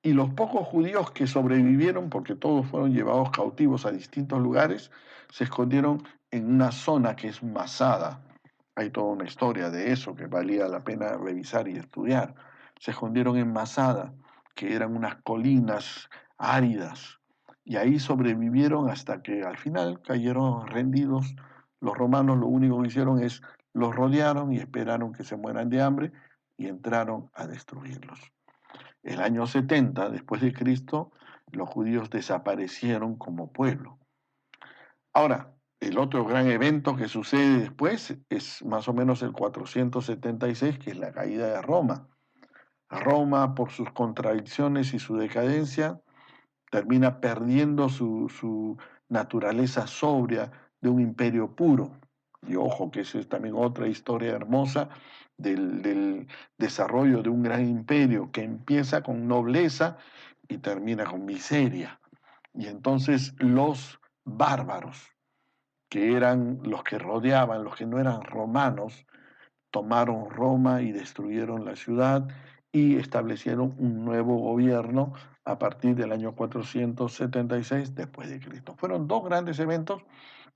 Y los pocos judíos que sobrevivieron, porque todos fueron llevados cautivos a distintos lugares, se escondieron en una zona que es Masada. Hay toda una historia de eso que valía la pena revisar y estudiar. Se escondieron en Masada, que eran unas colinas áridas, y ahí sobrevivieron hasta que al final cayeron rendidos. Los romanos lo único que hicieron es los rodearon y esperaron que se mueran de hambre y entraron a destruirlos. El año 70 después de Cristo, los judíos desaparecieron como pueblo. Ahora, el otro gran evento que sucede después es más o menos el 476, que es la caída de Roma. Roma, por sus contradicciones y su decadencia, termina perdiendo su naturaleza sobria de un imperio puro. Y ojo, que esa es también otra historia hermosa del desarrollo de un gran imperio que empieza con nobleza y termina con miseria. Y entonces los bárbaros, que eran los que rodeaban, los que no eran romanos, tomaron Roma y destruyeron la ciudad y establecieron un nuevo gobierno a partir del año 476 después de Cristo. Fueron dos grandes eventos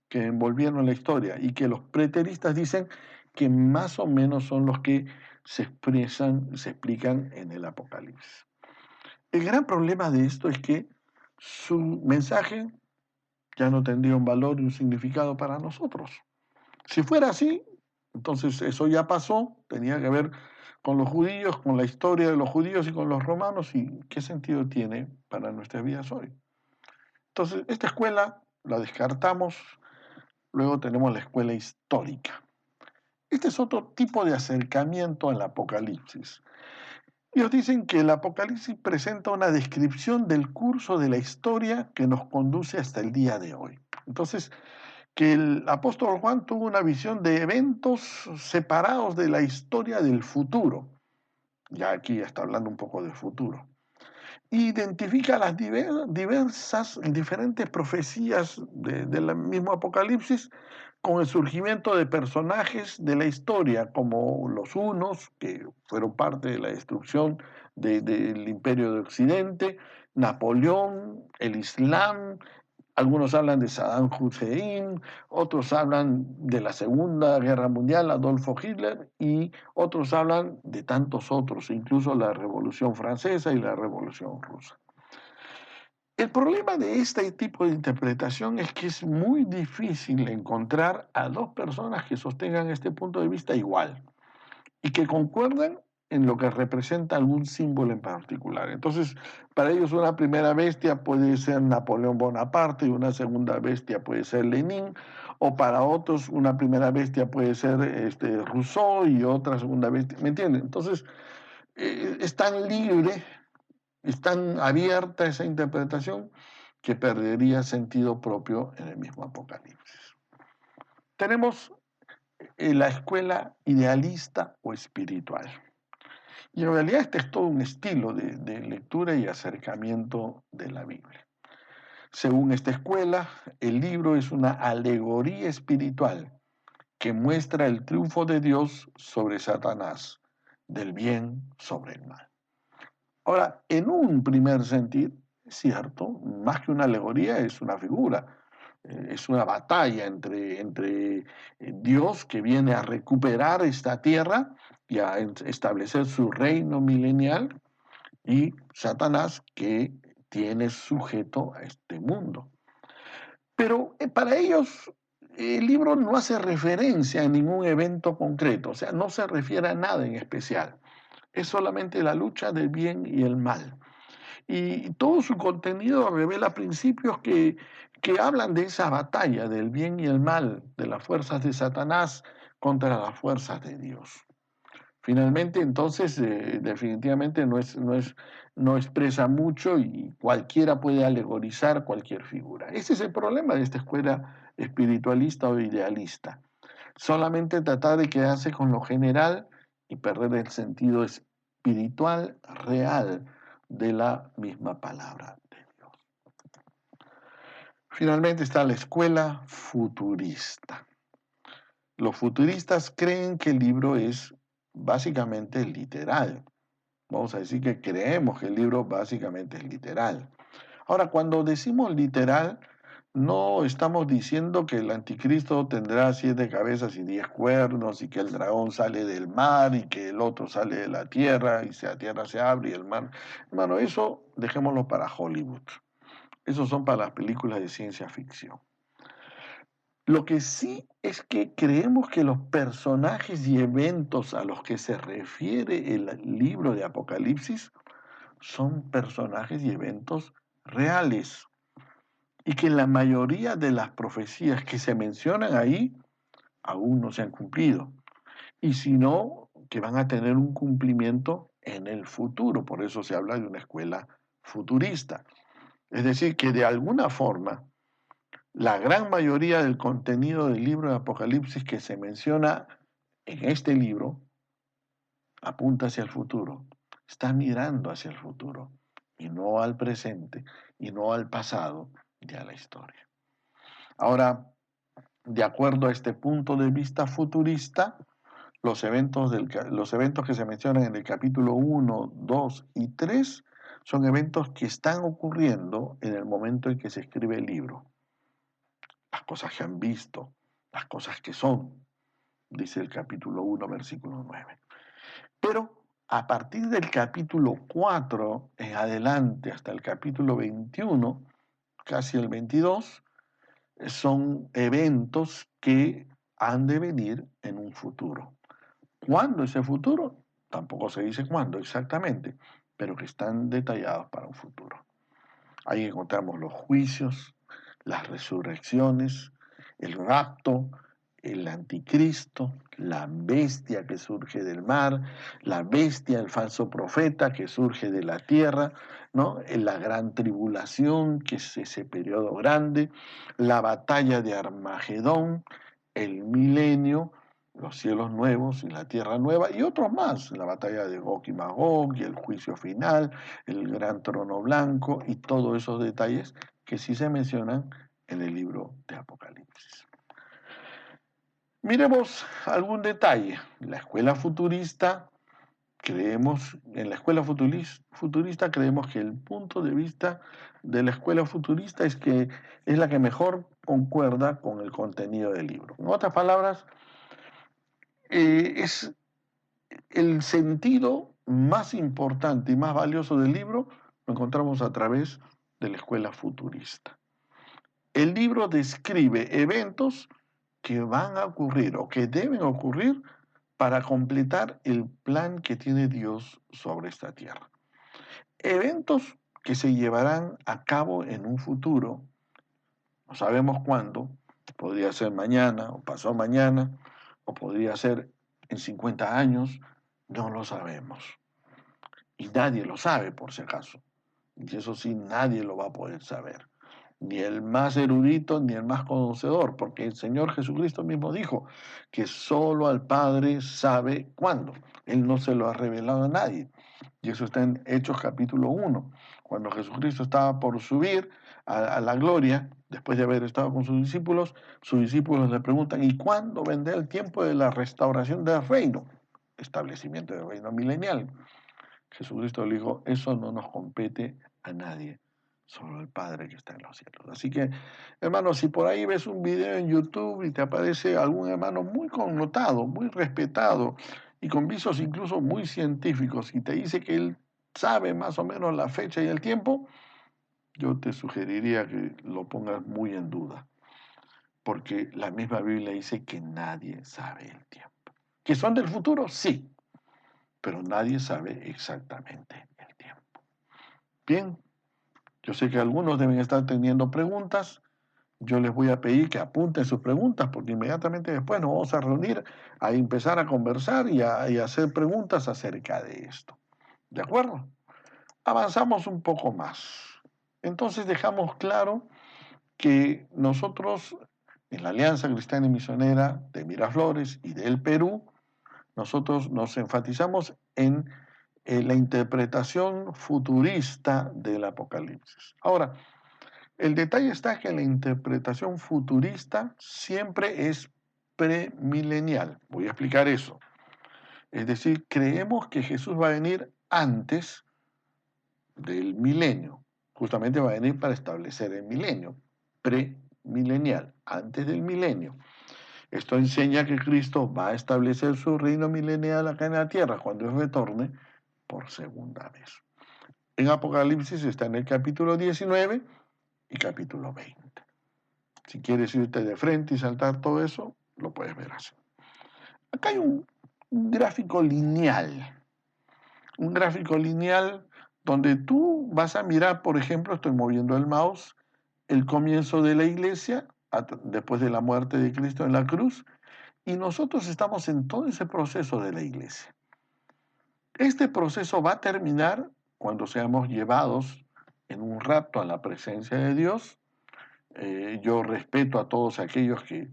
que envolvieron la historia y que los preteristas dicen que más o menos son los que se expresan, se explican en el Apocalipsis. El gran problema de esto es que su mensaje ya no tendría un valor y un significado para nosotros. Si fuera así, entonces eso ya pasó, tenía que ver con los judíos, con la historia de los judíos y con los romanos, y qué sentido tiene para nuestras vidas hoy. Entonces, esta escuela la descartamos, luego tenemos la escuela histórica. Este es otro tipo de acercamiento al Apocalipsis. Ellos dicen que el Apocalipsis presenta una descripción del curso de la historia que nos conduce hasta el día de hoy. Entonces, que el apóstol Juan tuvo una visión de eventos separados de la historia del futuro. Ya aquí está hablando un poco del futuro. Identifica las diferentes profecías del mismo Apocalipsis con el surgimiento de personajes de la historia, como los hunos, que fueron parte de la destrucción del imperio de Occidente, Napoleón, el Islam. Algunos hablan de Saddam Hussein, otros hablan de la Segunda Guerra Mundial, Adolfo Hitler, y otros hablan de tantos otros, incluso la Revolución Francesa y la Revolución Rusa. El problema de este tipo de interpretación es que es muy difícil encontrar a dos personas que sostengan este punto de vista igual y que concuerden en lo que representa algún símbolo en particular. Entonces, para ellos una primera bestia puede ser Napoleón Bonaparte y una segunda bestia puede ser Lenin, o para otros una primera bestia puede ser Rousseau y otra segunda bestia, ¿me entienden? Entonces, es tan libre, es tan abierta esa interpretación que perdería sentido propio en el mismo Apocalipsis. Tenemos la escuela idealista o espiritual. Y en realidad este es todo un estilo de lectura y acercamiento de la Biblia. Según esta escuela, el libro es una alegoría espiritual que muestra el triunfo de Dios sobre Satanás, del bien sobre el mal. Ahora, en un primer sentido, es cierto, más que una alegoría, es una figura, es una batalla entre Dios que viene a recuperar esta tierra y a establecer su reino milenial y Satanás que tiene sujeto a este mundo. Pero para ellos el libro no hace referencia a ningún evento concreto, o sea, no se refiere a nada en especial. Es solamente la lucha del bien y el mal. Y todo su contenido revela principios que hablan de esa batalla del bien y el mal, de las fuerzas de Satanás contra las fuerzas de Dios. Finalmente, entonces, definitivamente no expresa mucho y cualquiera puede alegorizar cualquier figura. Ese es el problema de esta escuela espiritualista o idealista. Solamente tratar de quedarse con lo general y perder el sentido espiritual real de la misma palabra de Dios. Finalmente está la escuela futurista. Los futuristas creen que el libro es básicamente literal, Vamos a decir que creemos que el libro básicamente es literal. Ahora, cuando decimos literal, no estamos diciendo que el anticristo tendrá 7 cabezas y 10 cuernos y que el dragón sale del mar y que el otro sale de la tierra y la tierra se abre y el mar. Hermano, eso dejémoslo para Hollywood. Esos son para las películas de ciencia ficción. Lo que sí es que creemos que los personajes y eventos a los que se refiere el libro de Apocalipsis son personajes y eventos reales y que la mayoría de las profecías que se mencionan ahí aún no se han cumplido. Y si no, que van a tener un cumplimiento en el futuro. Por eso se habla de una escuela futurista. Es decir, que de alguna forma la gran mayoría del contenido del libro de Apocalipsis que se menciona en este libro apunta hacia el futuro, está mirando hacia el futuro y no al presente y no al pasado y a la historia. Ahora, de acuerdo a este punto de vista futurista, los eventos que se mencionan en el capítulo 1, 2 y 3 son eventos que están ocurriendo en el momento en que se escribe el libro. Las cosas que han visto, las cosas que son, dice el capítulo 1, versículo 9. Pero a partir del capítulo 4 en adelante hasta el capítulo 21, casi el 22, son eventos que han de venir en un futuro. ¿Cuándo ese futuro? Tampoco se dice cuándo exactamente, pero que están detallados para un futuro. Ahí encontramos los juicios, las resurrecciones, el rapto, el anticristo, la bestia que surge del mar, la bestia, el falso profeta que surge de la tierra, ¿no? La gran tribulación, que es ese periodo grande, la batalla de Armagedón, el milenio, los cielos nuevos y la tierra nueva, y otros más, la batalla de Gog y Magog y el juicio final, el gran trono blanco y todos esos detalles que sí se mencionan en el libro de Apocalipsis. Miremos algún detalle. La escuela futurista, en la escuela futurista creemos que el punto de vista de la escuela futurista es que es la que mejor concuerda con el contenido del libro. En otras palabras, es el sentido más importante y más valioso del libro lo encontramos a través de la escuela futurista. El libro describe eventos que van a ocurrir o que deben ocurrir para completar el plan que tiene Dios sobre esta tierra. Eventos que se llevarán a cabo en un futuro, no sabemos cuándo, podría ser mañana o pasado mañana, o podría ser en 50 años, no lo sabemos. Y nadie lo sabe, por si acaso. Y eso sí, nadie lo va a poder saber. Ni el más erudito, ni el más conocedor, porque el Señor Jesucristo mismo dijo que solo al Padre sabe cuándo. Él no se lo ha revelado a nadie. Y eso está en Hechos capítulo 1, cuando Jesucristo estaba por subir a la gloria, después de haber estado con sus discípulos le preguntan, ¿y cuándo vendrá el tiempo de la restauración del reino? Establecimiento del reino milenial. Jesucristo le dijo, eso no nos compete a nadie, solo el Padre que está en los cielos. Así que, hermano, si por ahí ves un video en YouTube y te aparece algún hermano muy connotado, muy respetado y con visos incluso muy científicos y te dice que él sabe más o menos la fecha y el tiempo, yo te sugeriría que lo pongas muy en duda, porque la misma Biblia dice que nadie sabe el tiempo. ¿Que son del futuro? Sí, pero nadie sabe exactamente el tiempo. Bien, yo sé que algunos deben estar teniendo preguntas. Yo les voy a pedir que apunten sus preguntas porque inmediatamente después nos vamos a reunir a empezar a conversar y a hacer preguntas acerca de esto. ¿De acuerdo? Avanzamos un poco más. Entonces dejamos claro que nosotros en la Alianza Cristiana y Misionera de Miraflores y del Perú, nosotros nos enfatizamos en la interpretación futurista del Apocalipsis. Ahora, el detalle está que la interpretación futurista siempre es premilenial. Voy a explicar eso. Es decir, creemos que Jesús va a venir antes del milenio. Justamente va a venir para establecer el milenio, premilenial, antes del milenio. Esto enseña que Cristo va a establecer su reino milenial acá en la tierra cuando Él retorne por segunda vez. En Apocalipsis está en el capítulo 19 y capítulo 20. Si quieres irte de frente y saltar todo eso, lo puedes ver así. Acá hay un gráfico lineal. Un gráfico lineal donde tú vas a mirar, por ejemplo, estoy moviendo el mouse, el comienzo de la iglesia, después de la muerte de Cristo en la cruz, y nosotros estamos en todo ese proceso de la iglesia. Este proceso va a terminar cuando seamos llevados en un rapto a la presencia de Dios. Yo respeto a todos aquellos que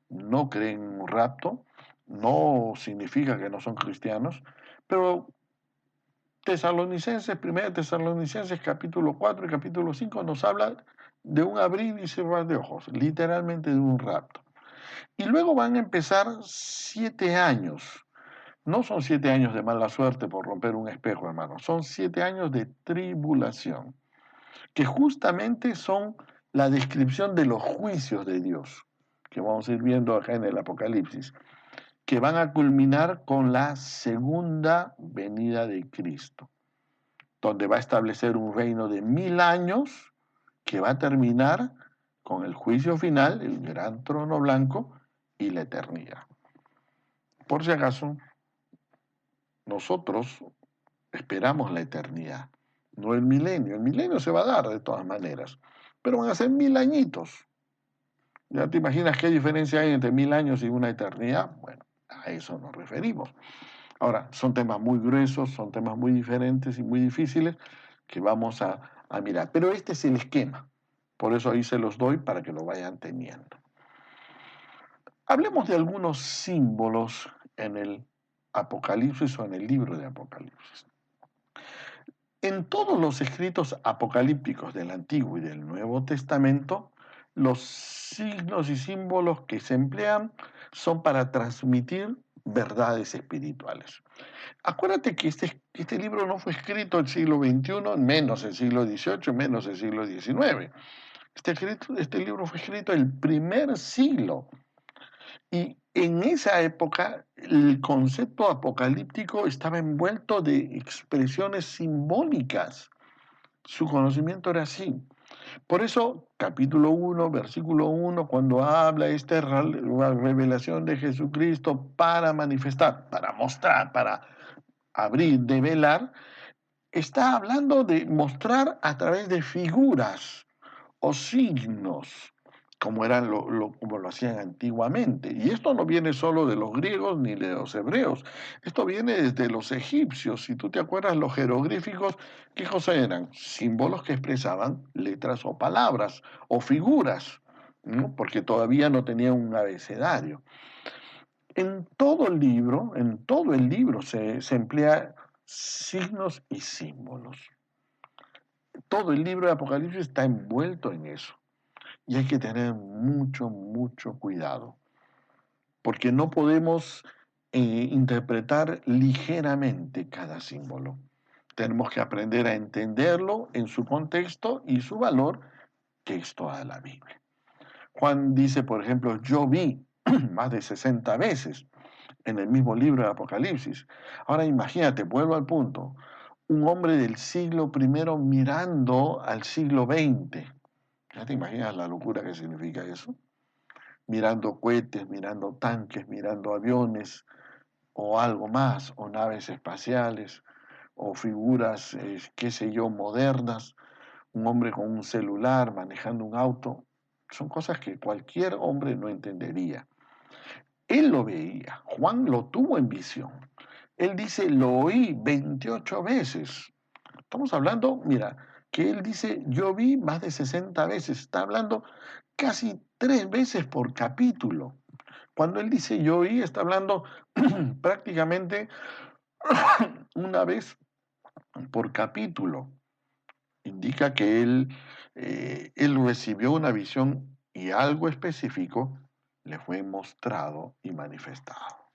no creen en un rapto, no significa que no son cristianos, pero Tesalonicenses, 1 Tesalonicenses capítulo 4 y capítulo 5 nos habla de un abrir y cerrar de ojos, literalmente de un rapto. Y luego van a empezar 7 años. No son 7 años de mala suerte por romper un espejo, hermano. Son 7 años de tribulación, que justamente son la descripción de los juicios de Dios, que vamos a ir viendo acá en el Apocalipsis, que van a culminar con la segunda venida de Cristo, donde va a establecer un reino de 1000 años que va a terminar con el juicio final, el gran trono blanco y la eternidad. Por si acaso, nosotros esperamos la eternidad, no el milenio. El milenio se va a dar de todas maneras, pero van a ser 1000 añitos. ¿Ya te imaginas qué diferencia hay entre 1000 años y una eternidad? Bueno, a eso nos referimos. Ahora, son temas muy gruesos, son temas muy diferentes y muy difíciles que vamos a mirar. Pero este es el esquema. Por eso ahí se los doy para que lo vayan teniendo. Hablemos de algunos símbolos en el Apocalipsis o en el libro de Apocalipsis. En todos los escritos apocalípticos del Antiguo y del Nuevo Testamento, los signos y símbolos que se emplean son para transmitir verdades espirituales. Acuérdate que este libro no fue escrito en el siglo XXI, menos el siglo XVIII, menos el siglo XIX. Este libro fue escrito el primer siglo. Y en esa época el concepto apocalíptico estaba envuelto de expresiones simbólicas. Su conocimiento era así. Por eso, capítulo 1, versículo 1, cuando habla esta revelación de Jesucristo para manifestar, para mostrar, para abrir, develar, está hablando de mostrar a través de figuras o signos, como como lo hacían antiguamente. Y esto no viene solo de los griegos ni de los hebreos, esto viene desde los egipcios. Si tú te acuerdas, los jeroglíficos, ¿qué cosas eran? Símbolos que expresaban letras o palabras o figuras, ¿no? Porque todavía no tenían un abecedario. En todo el libro se emplea signos y símbolos. Todo el libro de Apocalipsis está envuelto en eso. Y hay que tener mucho, mucho cuidado, porque no podemos interpretar ligeramente cada símbolo. Tenemos que aprender a entenderlo en su contexto y su valor, que es toda la Biblia. Juan dice, por ejemplo, yo vi más de 60 veces en el mismo libro de Apocalipsis. Ahora imagínate, vuelvo al punto, un hombre del siglo I mirando al siglo XX. ¿Ya te imaginas la locura que significa eso? Mirando cohetes, mirando tanques, mirando aviones o algo más, o naves espaciales, o figuras, qué sé yo, modernas, un hombre con un celular manejando un auto. Son cosas que cualquier hombre no entendería. Él lo veía, Juan lo tuvo en visión. Él dice, lo oí 28 veces. Estamos hablando, mira, que él dice, yo vi más de 60 veces. Está hablando casi 3 veces por capítulo. Cuando él dice yo oí, está hablando prácticamente una vez por capítulo. Indica que él recibió una visión y algo específico le fue mostrado y manifestado.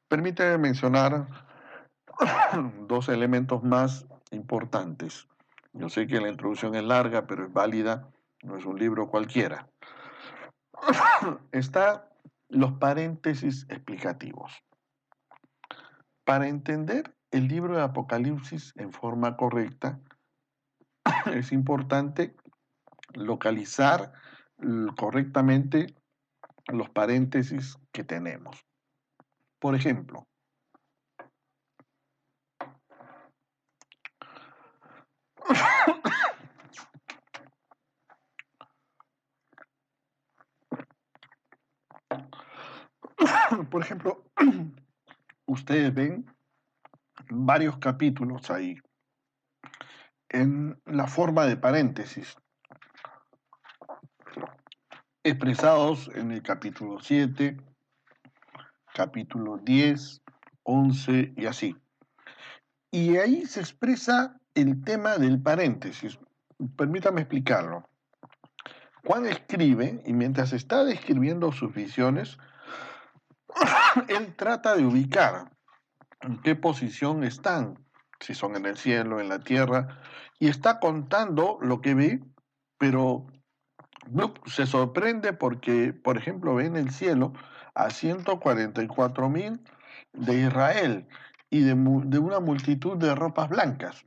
Permíteme mencionar dos elementos más importantes. Yo sé que la introducción es larga, pero es válida, no es un libro cualquiera. Está los paréntesis explicativos. Para entender el libro de Apocalipsis en forma correcta, es importante localizar correctamente los paréntesis que tenemos. Por ejemplo, ustedes ven varios capítulos ahí en la forma de paréntesis, expresados en el capítulo 7, capítulo 10, 11 y así. Y ahí se expresa el tema del paréntesis. Permítame explicarlo. Juan escribe y mientras está describiendo sus visiones, él trata de ubicar en qué posición están, si son en el cielo, en la tierra, y está contando lo que ve, pero se sorprende porque, por ejemplo, ve en el cielo a 144,000 de Israel y de una multitud de ropas blancas.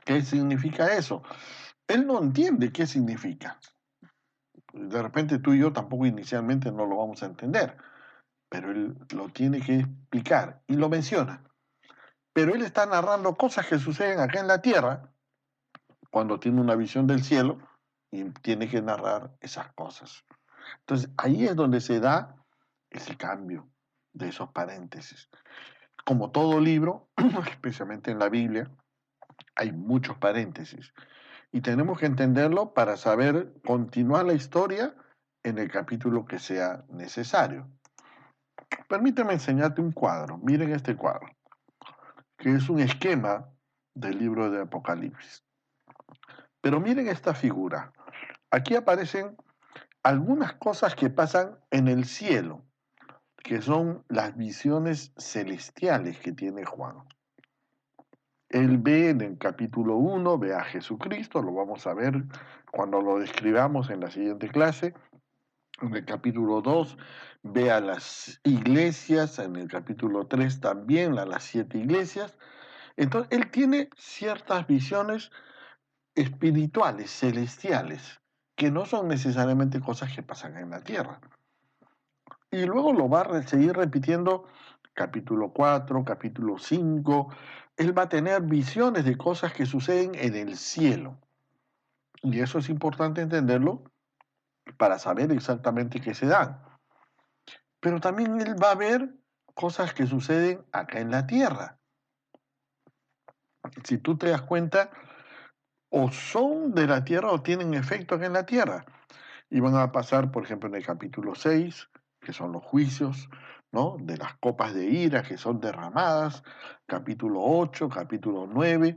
¿Qué significa eso? Él no entiende qué significa. De repente tú y yo tampoco inicialmente no lo vamos a entender, pero él lo tiene que explicar y lo menciona. Pero él está narrando cosas que suceden acá en la tierra cuando tiene una visión del cielo y tiene que narrar esas cosas. Entonces ahí es donde se da ese cambio de esos paréntesis. Como todo libro, especialmente en la Biblia, hay muchos paréntesis y tenemos que entenderlo para saber continuar la historia en el capítulo que sea necesario. Permíteme enseñarte un cuadro. Miren este cuadro, que es un esquema del libro de Apocalipsis. Pero miren esta figura. Aquí aparecen algunas cosas que pasan en el cielo, que son las visiones celestiales que tiene Juan. Él ve en el capítulo 1, ve a Jesucristo, lo vamos a ver cuando lo describamos en la siguiente clase. En el capítulo 2 ve a las iglesias, en el capítulo 3 también a las 7 iglesias. Entonces, él tiene ciertas visiones espirituales, celestiales, que no son necesariamente cosas que pasan en la tierra. Y luego lo va a seguir repitiendo capítulo 4, capítulo 5. Él va a tener visiones de cosas que suceden en el cielo. Y eso es importante entenderlo para saber exactamente qué se dan. Pero también él va a ver cosas que suceden acá en la tierra. Si tú te das cuenta, o son de la tierra o tienen efecto acá en la tierra. Y van a pasar, por ejemplo, en el capítulo 6, que son los juicios, ¿no? De las copas de ira que son derramadas, capítulo 8, capítulo 9.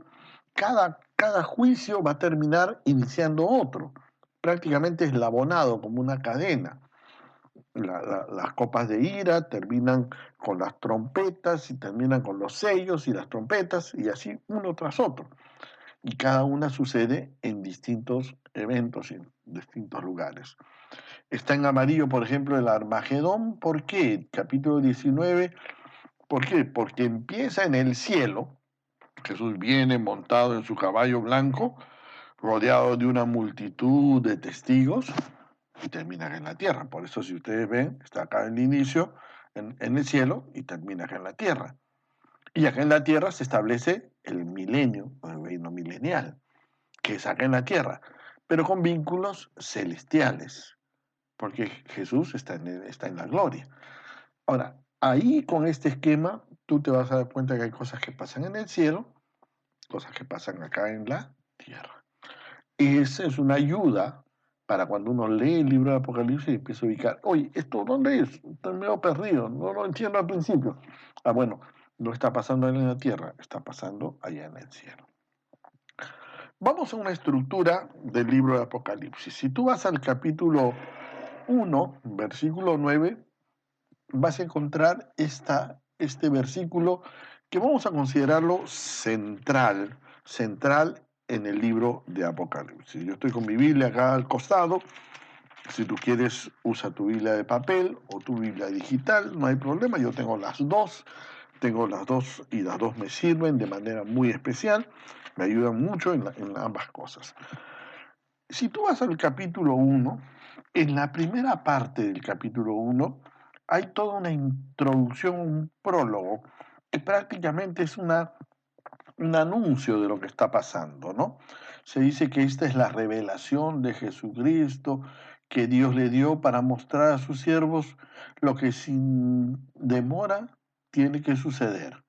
Cada juicio va a terminar iniciando otro. Prácticamente eslabonado como una cadena. Las copas de ira terminan con las trompetas y terminan con los sellos y las trompetas y así uno tras otro. Y cada una sucede en distintos eventos, en distintos lugares. Está en amarillo, por ejemplo, el Armagedón. ¿Por qué? Capítulo 19. ¿Por qué? Porque empieza en el cielo. Jesús viene montado en su caballo blanco, rodeado de una multitud de testigos, y termina en la tierra. Por eso, si ustedes ven, está acá en el inicio, en el cielo, y termina acá en la tierra. Y acá en la tierra se establece el milenio, el reino milenial, que es acá en la tierra, pero con vínculos celestiales, porque Jesús está en la gloria. Ahora, ahí con este esquema, tú te vas a dar cuenta que hay cosas que pasan en el cielo, cosas que pasan acá en la tierra. Esa es una ayuda para cuando uno lee el libro de Apocalipsis y empieza a ubicar, oye, ¿esto dónde es? Estoy medio perdido, no lo entiendo al principio. Ah, bueno, no está pasando en la tierra, está pasando allá en el cielo. Vamos a una estructura del libro de Apocalipsis. Si tú vas al capítulo 1, versículo 9, vas a encontrar este versículo que vamos a considerarlo central en el libro de Apocalipsis. Yo estoy con mi Biblia acá al costado. Si tú quieres, usa tu Biblia de papel o tu Biblia digital, no hay problema. Yo tengo las dos y las dos me sirven de manera muy especial. Me ayudan mucho en ambas cosas. Si tú vas al capítulo 1, en la primera parte del capítulo 1 hay toda una introducción, un prólogo, que prácticamente es un anuncio de lo que está pasando, ¿no? Se dice que esta es la revelación de Jesucristo que Dios le dio para mostrar a sus siervos lo que sin demora tiene que suceder.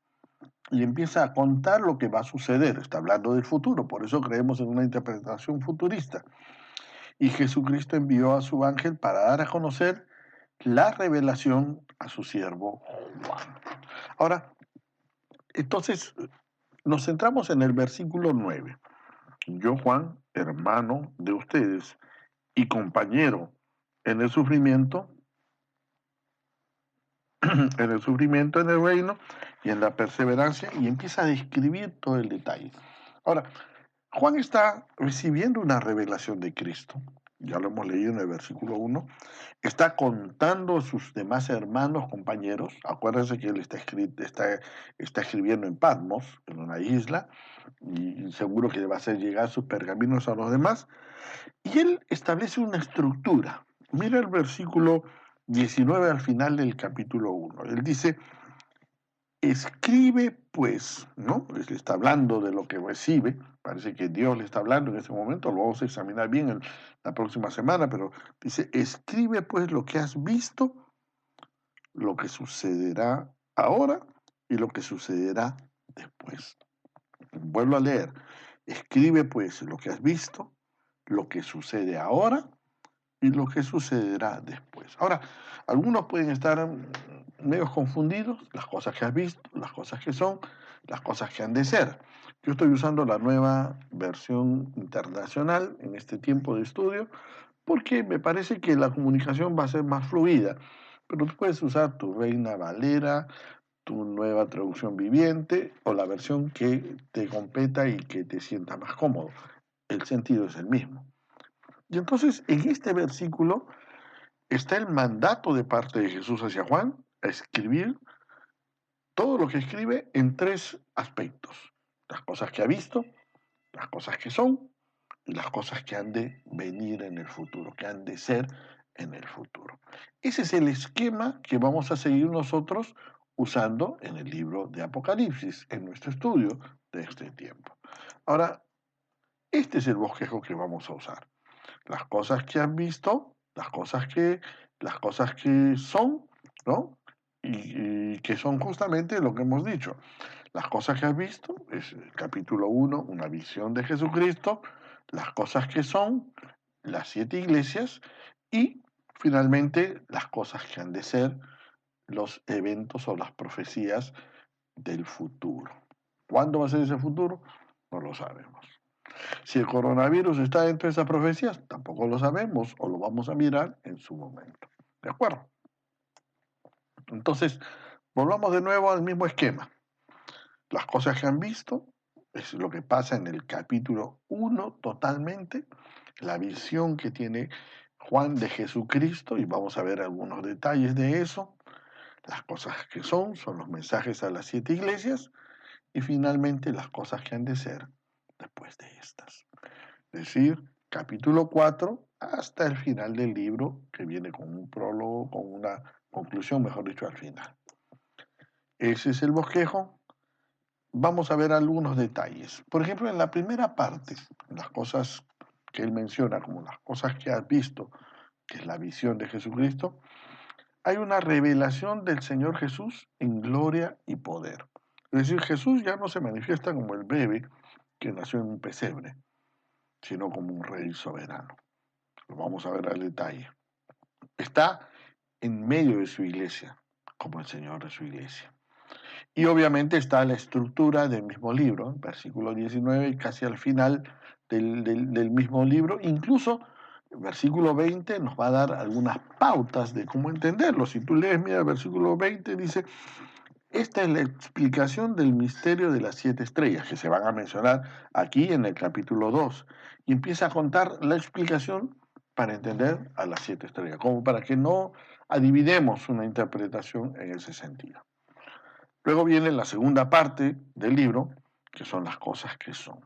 Y empieza a contar lo que va a suceder. Está hablando del futuro, por eso creemos en una interpretación futurista. Y Jesucristo envió a su ángel para dar a conocer la revelación a su siervo Juan. Ahora, entonces, nos centramos en el versículo 9. Yo, Juan, hermano de ustedes y compañero en el sufrimiento, en el sufrimiento, en el reino y en la perseverancia, y empieza a describir todo el detalle. Ahora, Juan está recibiendo una revelación de Cristo, ya lo hemos leído en el versículo 1, está contando a sus demás hermanos, compañeros, acuérdense que él está escribiendo en Patmos, en una isla, y seguro que va a hacer llegar sus pergaminos a los demás, y él establece una estructura. Mira el versículo 19 al final del capítulo 1. Él dice, escribe pues, ¿no? Él está hablando de lo que recibe, parece que Dios le está hablando en ese momento, lo vamos a examinar bien la próxima semana, pero dice, escribe pues lo que has visto, lo que sucederá ahora y lo que sucederá después. Vuelvo a leer, escribe pues lo que has visto, lo que sucede ahora y lo que sucederá después. Ahora, algunos pueden estar medio confundidos, las cosas que has visto, las cosas que son, las cosas que han de ser. Yo estoy usando la nueva versión internacional en este tiempo de estudio porque me parece que la comunicación va a ser más fluida, pero tú puedes usar tu Reina Valera, tu nueva traducción viviente o la versión que te competa y que te sienta más cómodo. El sentido es el mismo. Y entonces en este versículo está el mandato de parte de Jesús hacia Juan a escribir todo lo que escribe en tres aspectos. Las cosas que ha visto, las cosas que son y las cosas que han de venir en el futuro, que han de ser en el futuro. Ese es el esquema que vamos a seguir nosotros usando en el libro de Apocalipsis, en nuestro estudio de este tiempo. Ahora, este es el bosquejo que vamos a usar. Las cosas que han visto, las cosas que son, ¿no? Y que son justamente lo que hemos dicho. Las cosas que has visto, es el capítulo 1, una visión de Jesucristo, las cosas que son, las 7 iglesias, y finalmente las cosas que han de ser, los eventos o las profecías del futuro. ¿Cuándo va a ser ese futuro? No lo sabemos. Si el coronavirus está dentro de esas profecías, tampoco lo sabemos o lo vamos a mirar en su momento. ¿De acuerdo? Entonces, volvamos de nuevo al mismo esquema. Las cosas que han visto es lo que pasa en el capítulo 1 totalmente, la visión que tiene Juan de Jesucristo, y vamos a ver algunos detalles de eso. Las cosas que son los mensajes a las 7 iglesias, y finalmente las cosas que han de ser después de estas. Es decir, capítulo 4 hasta el final del libro, que viene con un prólogo, con una conclusión, mejor dicho, al final. Ese es el bosquejo. Vamos a ver algunos detalles. Por ejemplo, en la primera parte, las cosas que él menciona como las cosas que has visto, que es la visión de Jesucristo, hay una revelación del Señor Jesús en gloria y poder. Es decir, Jesús ya no se manifiesta como el bebé que nació en un pesebre, sino como un rey soberano. Lo vamos a ver al detalle. Está en medio de su iglesia, como el Señor de su iglesia. Y obviamente está la estructura del mismo libro, versículo 19, casi al final del mismo libro. Incluso el versículo 20 nos va a dar algunas pautas de cómo entenderlo. Si tú lees, mira, el versículo 20 dice, Esta es la explicación del misterio de las 7 estrellas, que se van a mencionar aquí en el capítulo 2. Y empieza a contar la explicación para entender a las 7 estrellas, como para que no adivinemos una interpretación en ese sentido. Luego viene la segunda parte del libro, que son las cosas que son.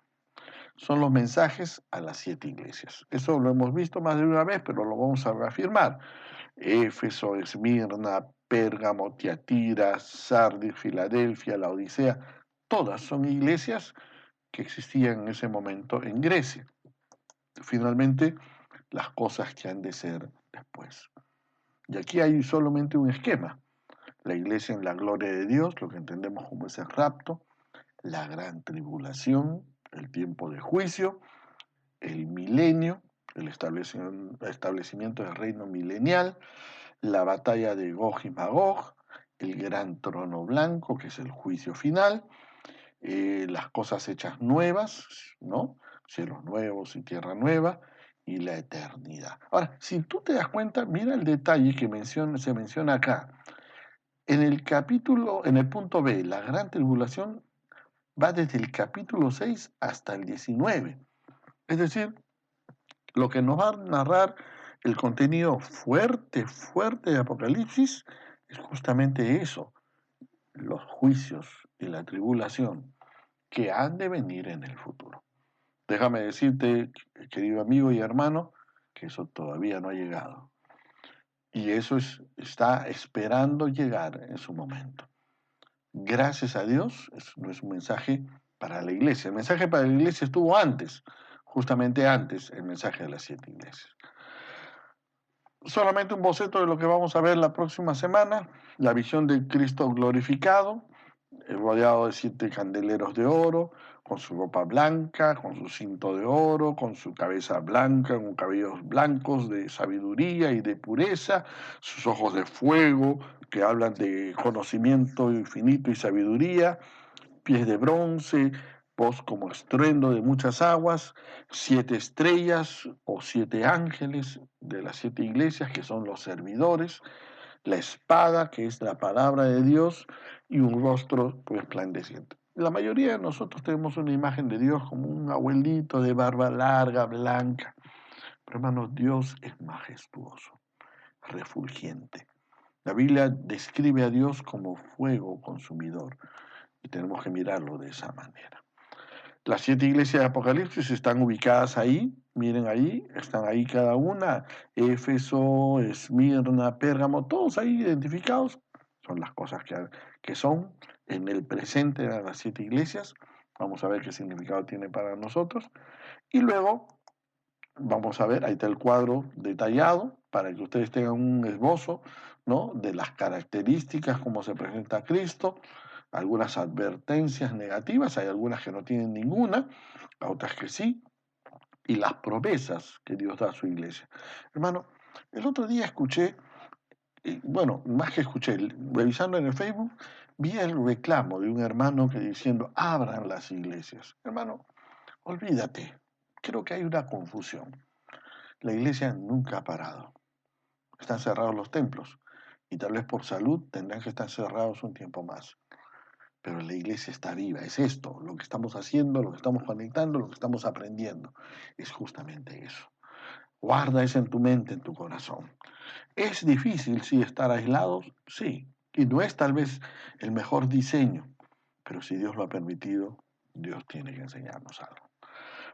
Son los mensajes a las 7 iglesias. Eso lo hemos visto más de una vez, pero lo vamos a reafirmar. Éfeso, Esmirna, Pérgamo, Tiatira, Sardis, Filadelfia, la Odisea, todas son iglesias que existían en ese momento en Grecia. Finalmente, las cosas que han de ser después. Y aquí hay solamente un esquema. La iglesia en la gloria de Dios, lo que entendemos como ese rapto, la gran tribulación, el tiempo de juicio, el milenio, el establecimiento del reino milenial, la batalla de Gog y Magog, el gran trono blanco, que es el juicio final, las cosas hechas nuevas, ¿no? Cielos nuevos y tierra nueva, y la eternidad. Ahora, si tú te das cuenta, mira el detalle que se menciona acá. En el capítulo, en el punto B, la gran tribulación va desde el capítulo 6 hasta el 19. Es decir, lo que nos va a narrar el contenido fuerte, fuerte de Apocalipsis es justamente eso, los juicios y la tribulación que han de venir en el futuro. Déjame decirte, querido amigo y hermano, que eso todavía no ha llegado. Y eso está esperando llegar en su momento. Gracias a Dios, no es un mensaje para la iglesia. El mensaje para la iglesia estuvo antes, justamente antes, el mensaje de las 7 iglesias. Solamente un boceto de lo que vamos a ver la próxima semana, la visión de Cristo glorificado, rodeado de 7 candeleros de oro, con su ropa blanca, con su cinto de oro, con su cabeza blanca, con cabellos blancos de sabiduría y de pureza, sus ojos de fuego que hablan de conocimiento infinito y sabiduría, pies de bronce, voz como estruendo de muchas aguas, 7 estrellas o 7 ángeles de las 7 iglesias que son los servidores, la espada que es la palabra de Dios y un rostro resplandeciente. La mayoría de nosotros tenemos una imagen de Dios como un abuelito de barba larga, blanca. Pero hermanos, Dios es majestuoso, refulgente. La Biblia describe a Dios como fuego consumidor y tenemos que mirarlo de esa manera. Las 7 iglesias de Apocalipsis están ubicadas ahí, miren ahí, están ahí cada una, Éfeso, Esmirna, Pérgamo, todos ahí identificados, son las cosas que son en el presente de las 7 iglesias, vamos a ver qué significado tiene para nosotros, y luego vamos a ver, ahí está el cuadro detallado para que ustedes tengan un esbozo, ¿no?, de las características, cómo se presenta Cristo, algunas advertencias negativas, hay algunas que no tienen ninguna, otras que sí, y las promesas que Dios da a su iglesia. Hermano, el otro día escuché, bueno, más que escuché, revisando en el Facebook, vi el reclamo de un hermano que diciendo, abran las iglesias. Hermano, olvídate, creo que hay una confusión. La iglesia nunca ha parado. Están cerrados los templos y tal vez por salud tendrán que estar cerrados un tiempo más. Pero la iglesia está viva, es esto, lo que estamos haciendo, lo que estamos conectando, lo que estamos aprendiendo. Es justamente eso. Guarda eso en tu mente, en tu corazón. ¿Es difícil, sí, estar aislados? Sí. Y no es tal vez el mejor diseño, pero si Dios lo ha permitido, Dios tiene que enseñarnos algo.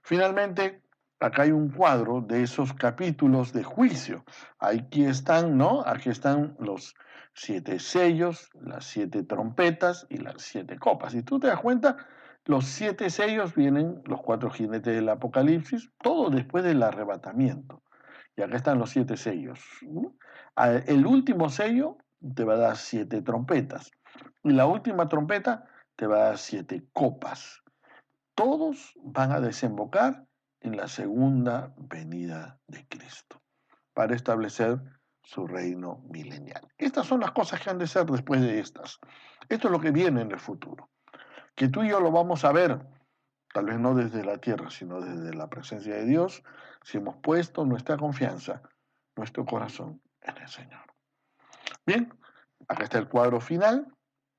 Finalmente, acá hay un cuadro de esos capítulos de juicio. Aquí están, ¿no? Aquí están los 7 sellos, las 7 trompetas y las 7 copas. Si tú te das cuenta, los 7 sellos vienen los 4 jinetes del Apocalipsis, todo después del arrebatamiento. Y acá están los 7 sellos. El último sello te va a dar 7 trompetas. Y la última trompeta te va a dar 7 copas. Todos van a desembocar en la segunda venida de Cristo para establecer su reino milenial. Estas son las cosas que han de ser después de estas. Esto es lo que viene en el futuro. Que tú y yo lo vamos a ver, tal vez no desde la tierra, sino desde la presencia de Dios, si hemos puesto nuestra confianza, nuestro corazón en el Señor. Bien, acá está el cuadro final.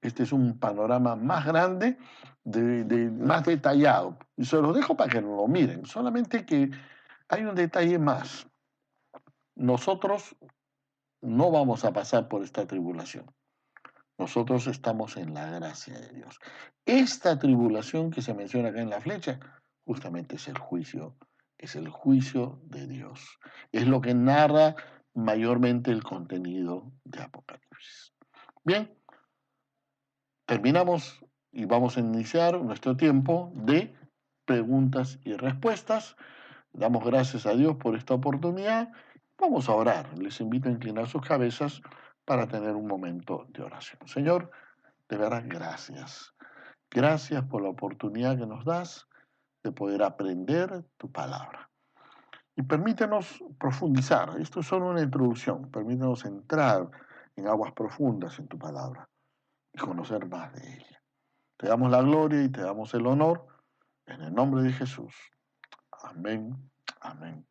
Este es un panorama más grande, más detallado. Y se los dejo para que lo miren. Solamente que hay un detalle más. Nosotros no vamos a pasar por esta tribulación. Nosotros estamos en la gracia de Dios. Esta tribulación que se menciona acá en la flecha, justamente es el juicio de Dios. Es lo que narra mayormente el contenido de Apocalipsis. Bien, terminamos y vamos a iniciar nuestro tiempo de preguntas y respuestas. Damos gracias a Dios por esta oportunidad. Vamos a orar. Les invito a inclinar sus cabezas para tener un momento de oración. Señor, de verdad, gracias. Gracias por la oportunidad que nos das de poder aprender tu palabra. Y permítenos profundizar. Esto es solo una introducción. Permítenos entrar en aguas profundas en tu palabra y conocer más de ella. Te damos la gloria y te damos el honor en el nombre de Jesús. Amén. Amén.